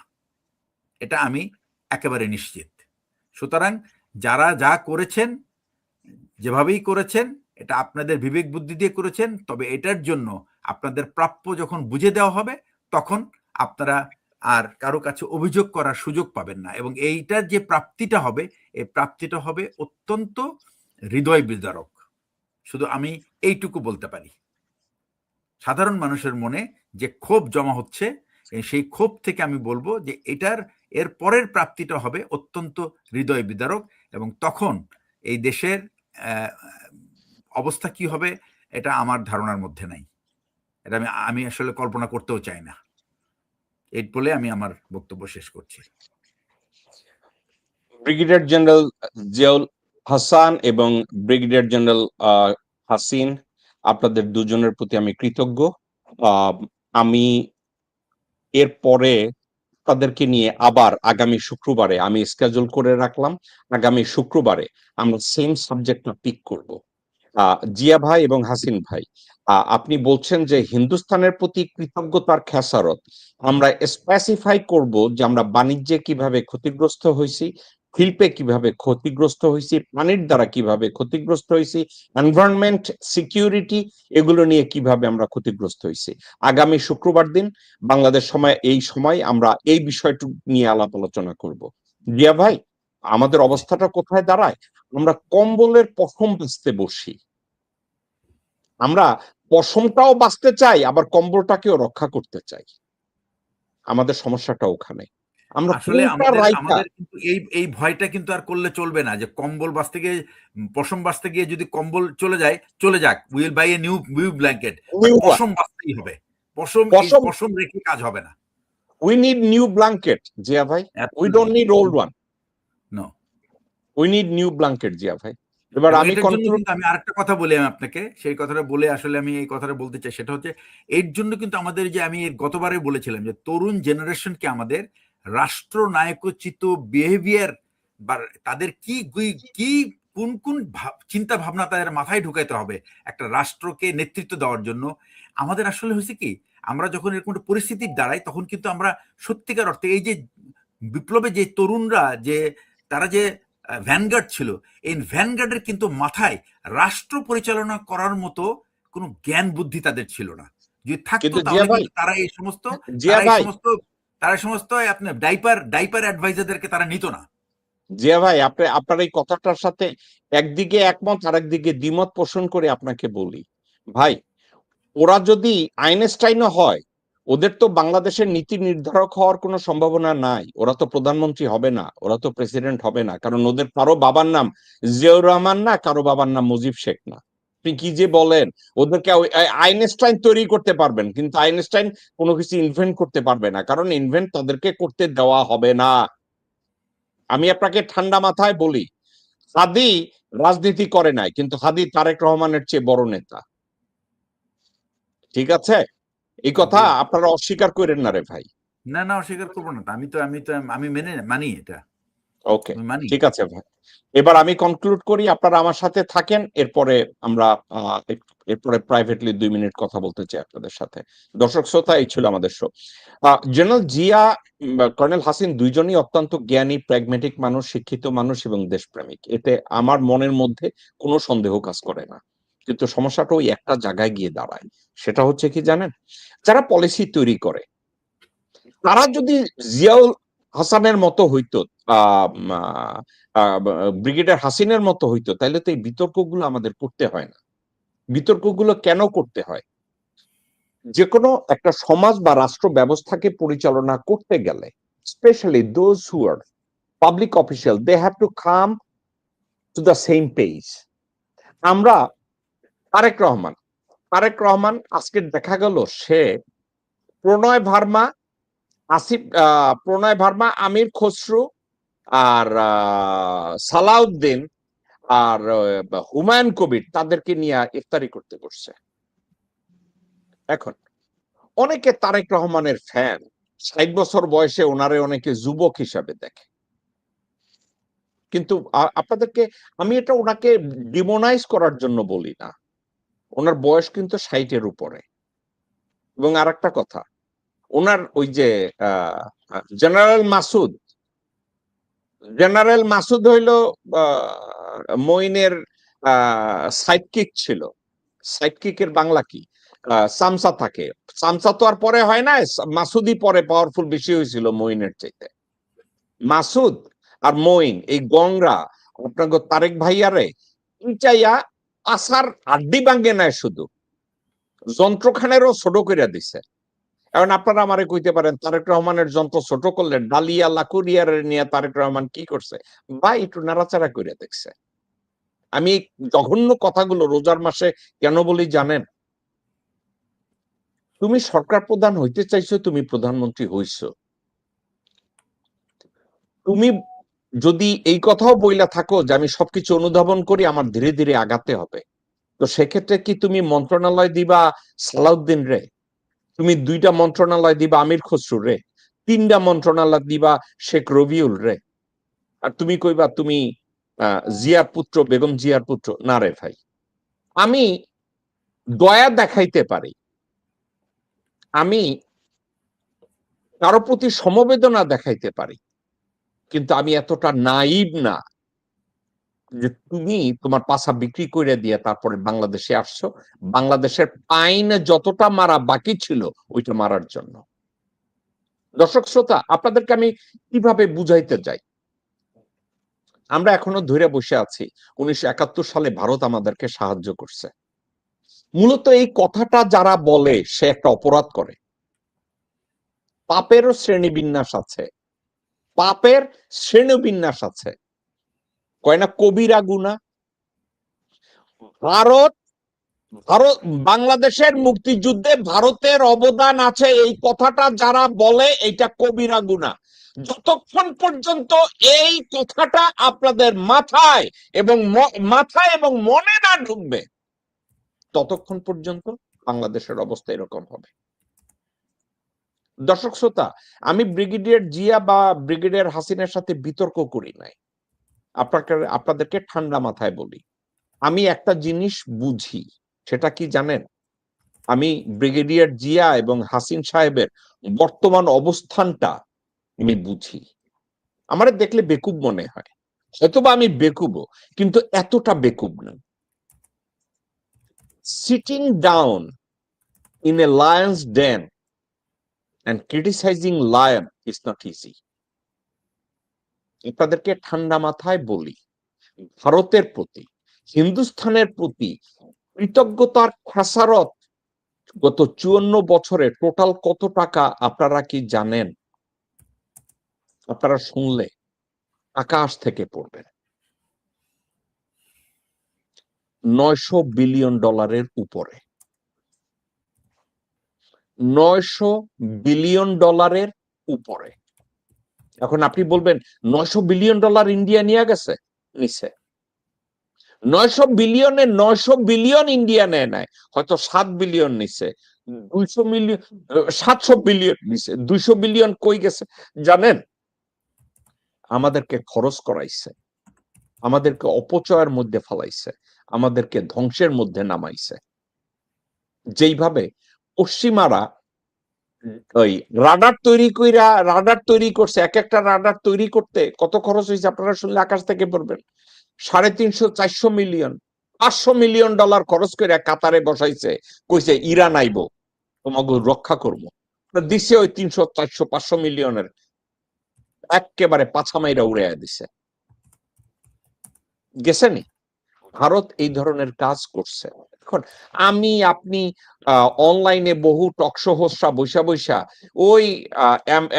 এটা আমি একেবারে নিশ্চিত। সুতরাং যারা যা করেছেন, যেভাবেই করেছেন, এটা আপনাদের বিবেক বুদ্ধি দিয়ে করেছেন, তবে এটার জন্য আপনাদের প্রাপ্য যখন বুঝে দেওয়া হবে তখন আপনারা আর কারো কাছে অভিযোগ করার সুযোগ পাবেন না। এবং এইটার যে প্রাপ্তিটা হবে, এই প্রাপ্তিটা হবে অত্যন্ত হৃদয় বিদারক। শুধু আমি এইটুকু বলতে পারি, সাধারণ মানুষের মনে যে ক্ষোভ জমা হচ্ছে, সেই ক্ষোভ থেকে আমি বলবো যে এর পরের প্রাপ্তিটা হবে অত্যন্ত হৃদয় বিদারক। এবং তখন এই দেশের অবস্থা কি হবে এটা আমার ধারণার মধ্যে নাই, এটা আমি আসলে কল্পনা করতেও চাই না। এই বলে আমি আমার বক্তব্য শেষ করছি। ব্রিগেডিয়ার জেনারেল জিয়াউল হাসান এবং ব্রিগেডিয়ার জেনারেল হাসিন, আপনাদের দুজনের প্রতি আমি কৃতজ্ঞ। আমি এরপরে তাদেরকে নিয়ে আবার আগামী শুক্রবারে আমি স্কেজুল করে রাখলাম। আগামী শুক্রবারে আমরা সেম সাবজেক্টটা পিক করব। জিয়া ভাই এবং হাসিন ভাই, আপনি বলছেন যে হিন্দুস্তানের প্রতি কৃতজ্ঞতার খেসারত আমরা স্পেসিফাই করব যে আমরা বাণিজ্যে কিভাবে ক্ষতিগ্রস্ত হয়েছি, শিল্পে কিভাবে ক্ষতিগ্রস্ত হয়েছি, পানির দ্বারা কিভাবে ক্ষতিগ্রস্ত হয়েছি, এনভায়রনমেন্ট, সিকিউরিটি, এগুলো নিয়ে কিভাবে আমরা ক্ষতিগ্রস্ত হয়েছি। আগামী শুক্রবার দিন বাংলাদেশ সময় এই সময় আমরা এই বিষয়টি নিয়ে আলাপ আলোচনা করব। জিয়া ভাই, আমাদের অবস্থাটা কোথায় দাঁড়ায়? আমরা কম্বলের পশম বেচতে বসি। আমরা পশমটাও বাঁচতে চাই, আবার কম্বলটাকেও রক্ষা করতে চাই। আমাদের সমস্যাটা ওখানে। আমরা আসলে কোনটা আমাদের রাইখা আমাদের কিন্তু এই ভয়টা কিন্তু আর করলে চলবে না যে কম্বল বাঁচতে গিয়ে পশম বাঁচতে গিয়ে যদি কম্বল চলে যায় চলে যাক, will buy a new blanket, but new one পশম বাঁচতেই হবে। এই পশম, পশম রেখে কাজ হবে না। We need new blanket Zia ভাই। We don't absolutely need old one, no. We need new blanket Zia ভাই। এবার এবং আমি এটার জন্য কনক্লুড, কিন্তু আমি আরেকটা কথা বলি আমি আপনাকে, সেই কথাটা বলে আসলে আমি এই কথাটা বলতে চাই, সেটা হচ্ছে এর জন্য কিন্তু আমাদের যে আমি গতবারে বলেছিলাম যে তরুণ জেনারেশনকে আমাদের রাষ্ট্রনায়কোচিত বিহেভিয়ার বা তাদের কি কি কোন কোন চিন্তা ভাবনা তাদের মাথায় ঢুকাইতে হবে একটা রাষ্ট্রকে নেতৃত্ব দেওয়ার জন্য। আমাদের আসলে হয়েছে কি, আমরা যখন এরকম একটা পরিস্থিতির দাঁড়াই তখন কিন্তু আমরা সত্যিকার অর্থে এই যে বিপ্লবে যে তরুণরা যে তারা যে ভ্যানগার্ড ছিল, এই ভ্যানগার্ডের কিন্তু মাথায় রাষ্ট্র পরিচালনা করার মতো কোনো জ্ঞান বুদ্ধি তাদের ছিল না। যদি থাকতো কিন্তু জিয়া তাহলে ভাই, কিন্তু তারা এই সমস্ত জিয়া ভাই, আপনার ডাইপার অ্যাডভাইজারদেরকে তারা নিত না। জিয়া ভাই, আপনার এই কথাটার সাথে একদিকে একমত আর একদিকে দ্বিমত পোষণ করে আপনাকে বলি, ভাই ওরা যদি আইনস্টাইনও হয়, ওদের তো বাংলাদেশের নীতি নির্ধারক হওয়ার কোনো সম্ভাবনা নাই। ওরা তো প্রধানমন্ত্রী হবে না, ওরা তো প্রেসিডেন্ট হবে না, কারণ ওদের কারো বাবার নাম জিয়াউর রহমান না, কারো বাবার নাম মুজিব শেখ না। আপনি কি যে বলেন, ওদেরকে আইনস্টাইন তৈরি করতে পারবেন, কিন্তু আইনস্টাইন কোনো কিছু ইনভেন্ট করতে পারবে না, কারণ ইনভেন্ট তাদেরকে করতে দেওয়া হবে না। আমি আপনাকে ঠান্ডা মাথায় বলি, হাদি রাজনীতি করে নাই, কিন্তু হাদি তারেক রহমানের চেয়ে বড় নেতা। ঠিক আছে, এই কথা জি। আপনারা অস্বীকার করেন না রে ভাই। না, না, অস্বীকার করবো না। আমি মানি এটা। ওকে, আমি মানি। ঠিক আছে ভাই। এবার আমি কনক্লুড করি, আপনারা আমার সাথে থাকেন, এরপরে আমরা এরপরে প্রাইভেটলি 2 মিনিট কথা বলতে চাই আপনাদের সাথে। দর্শক শ্রোতা, এই ছিল আমাদের show. General Zia, colonel Hasin দুইজনই অত্যন্ত জ্ঞানী, প্র্যাগমেটিক মানুষ, শিক্ষিত মানুষ এবং দেশপ্রেমিক, এতে আমার মনের মধ্যে কোনো সন্দেহ কাজ করে না। কিন্তু সমস্যাটা ওই একটা জায়গায় গিয়ে দাঁড়ায়, সেটা হচ্ছে কি জানেন, যারা পলিসি তৈরি করে তারা যদি জিয়াউল হাসানের মতো হইতো, ব্রিগেডিয়ার হাসিনের মতো হইতো, তাহলে তো এই বিতর্কগুলো আমাদের করতে হয় না। বিতর্কগুলো কেন করতে হয়? যে কোনো একটা সমাজ বা রাষ্ট্র ব্যবস্থাকে পরিচালনা করতে গেলে, specially those who are public official, they have to come to the same page. আমরা তারেক রহমান আজকে দেখা গেল সে প্রণয় ভার্মা, প্রণয় ভার্মা, আমির খসরু, আর সালাউদ্দিন, আর হুমায়ুন কবির, তাদেরকে নিয়ে ইফতারি করতে বসছে। এখন অনেকে তারেক রহমানের ফ্যান, 60 বছর বয়সে ওনারে অনেকে যুবক হিসাবে দেখে, কিন্তু আপনাদেরকে আমি এটা ওনাকে ডিমোনাইজ করার জন্য বলি না, ওনার বয়স কিন্তু 60-এর উপরে। এবং আর একটা কথা, ওনার ওই যে জেনারেল মাসুদ, হইল মইনের সাইডকিক ছিল। সাইডকিকের বাংলা কি? সামসা থাকে। সামসা তো আর পরে হয় না, মাসুদই পরে পাওয়ারফুল বেশি হয়েছিল মইনের চাইতে। মাসুদ আর মইন, এই গংরা আপনাকে তারেক ভাইয়ারে চাইয়া আসার আড্ডি ভাঙ্গে নাই, শুধু যন্ত্রখানেরও ছোট করে দিছে। এখন আপনারা আমারে কইতে পারেন তারেক রহমানের যন্ত্র ছোট করলে ডালিয়া লাকুরিয়ার নিয়ে তারেক রহমান কি করছে? ভাই একটু নাড়াচাড়া করে দেখছে। আমি এই জঘন্য কথাগুলো রোজার মাসে কেন বলি জানেন? তুমি সরকার প্রধান হইতে চাইছো, তুমি প্রধানমন্ত্রী হইছো, তুমি যদি এই কথাও বইলা থাকো যে আমি সবকিছু অনুধাবন করি, আমার ধীরে ধীরে আগাতে হবে, তো সেক্ষেত্রে কি তুমি মন্ত্রণালয় দিবা সালাউদ্দিন রে, তুমি 2টা মন্ত্রণালয় দিবা আমির খসরু রে, 3টা মন্ত্রণালয় দিবা শেখ রবিউল রে, আর তুমি কইবা তুমি জিয়ার পুত্র, বেগম জিয়ার পুত্র? না রে ভাই, আমি দয়া দেখাইতে পারি, আমি কারো প্রতি সমবেদনা দেখাইতে পারি, কিন্তু আমি এতটা নাইব না যে তুমি তোমার পাশা বিক্রি করে দিয়ে তারপরে বাংলাদেশে আসছো বাংলাদেশের আইনে যতটা মারা বাকি ছিল ওইটা মারার জন্য। দর্শক শ্রোতা, আপনাদেরকে আমি কিভাবে বুঝাইতে যাই, আমরা এখনো ধরে বসে আছি 1971 সালে ভারত আমাদেরকে সাহায্য করছে। মূলত এই কথাটা যারা বলে সে একটা অপরাধ করে। পাপেরও শ্রেণীবিন্যাস আছে, পাপের শ্রেণীবিন্যাস আছে, কয় না কবিরা গুনাহ। ভারত ভারত বাংলাদেশের মুক্তিযুদ্ধে ভারতের অবদান আছে, এই কথাটা যারা বলে এটা কবিরা গুনাহ। যতক্ষণ পর্যন্ত এই কথাটা আপনাদের মাথায় এবং মনে না ঢুকবে ততক্ষণ পর্যন্ত বাংলাদেশের অবস্থা এরকম হবে। দর্শক শ্রোতা, আমি ব্রিগেডিয়ার জিয়া বা ব্রিগেডিয়ার হাসিনের সাথে বিতর্ক করি নাই, আপনাদেরকে ঠান্ডা মাথায় বলি, আমি একটা জিনিস বুঝি। সেটা কি জানেন? আমি ব্রিগেডিয়ার জিয়া এবং হাসিন সাহেবের বর্তমান অবস্থানটা আমি বুঝি। আমার দেখলে বেকুব মনে হয়, হয়তোবা আমি বেকুবও, কিন্তু এতটা বেকুব না। Sitting down in a lion's den and criticizing lion is not easy. আপনাদেরকে ঠান্ডা মাথায় বলি, ভারতের প্রতি, হিন্দুস্থানের প্রতি কৃতজ্ঞতার খেসারত গত 54 বছরে টোটাল কত টাকা আপনারা কি জানেন? আপনারা শুনলে আকাশ থেকে পড়বেন। $900 বিলিয়ন উপরে, $900 বিলিয়ন উপরে। এখন আপনি বলবেন $900 বিলিয়ন ইন্ডিয়া নিয়ে গেছে, নিছে। 900 বিলিয়নে 900 বিলিয়ন ইন্ডিয়া নেয় নাই, হয়তো 7 বিলিয়ন নিছে, 200 মিলিয়ন 700 বিলিয়ন নিছে, 200 বিলিয়ন কই গেছে জানেন? আমাদেরকে খরচ করাইছে, আমাদেরকে অপচয়ের মধ্যে ফেলাইছে, আমাদেরকে ধ্বংসের মধ্যে নামাইছে। যেইভাবে পশ্চিমারা ওই রাডার তৈরি করছে, এক একটা রাডার তৈরি করতে কত খরচ হয়েছে আপনারা শুনলে আকাশ থেকে পড়বেন। 350-400 মিলিয়ন, $500 মিলিয়ন খরচ করে কাতারে বসাইছে, কইছে ইরান আইবো তোমাকে রক্ষা করবো, দিছে ওই 300-400-500 মিলিয়নের একেবারে পাছা মাইরা উড়াইয়া দিছে। গেছেনি? ভারত এই ধরনের কাজ করছে। এখন আমি আপনি অনলাইনে বহু টকশো হোস্টরা বৈশা ওই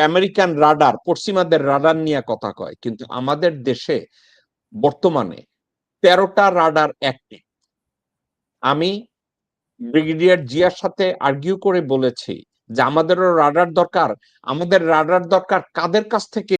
আমেরিকান রাডার, পশ্চিমাদের রাডার নিয়ে কথা কয়, কিন্তু আমাদের দেশে বর্তমানে 13টা রাডার অ্যাক্টিভ। আমি ব্রিগেডিয়ার জিয়ার সাথে আর্গিউ করে বলেছি যে আমাদেরও রাডার দরকার, আমাদের রাডার দরকার কাদের কাছ থেকে?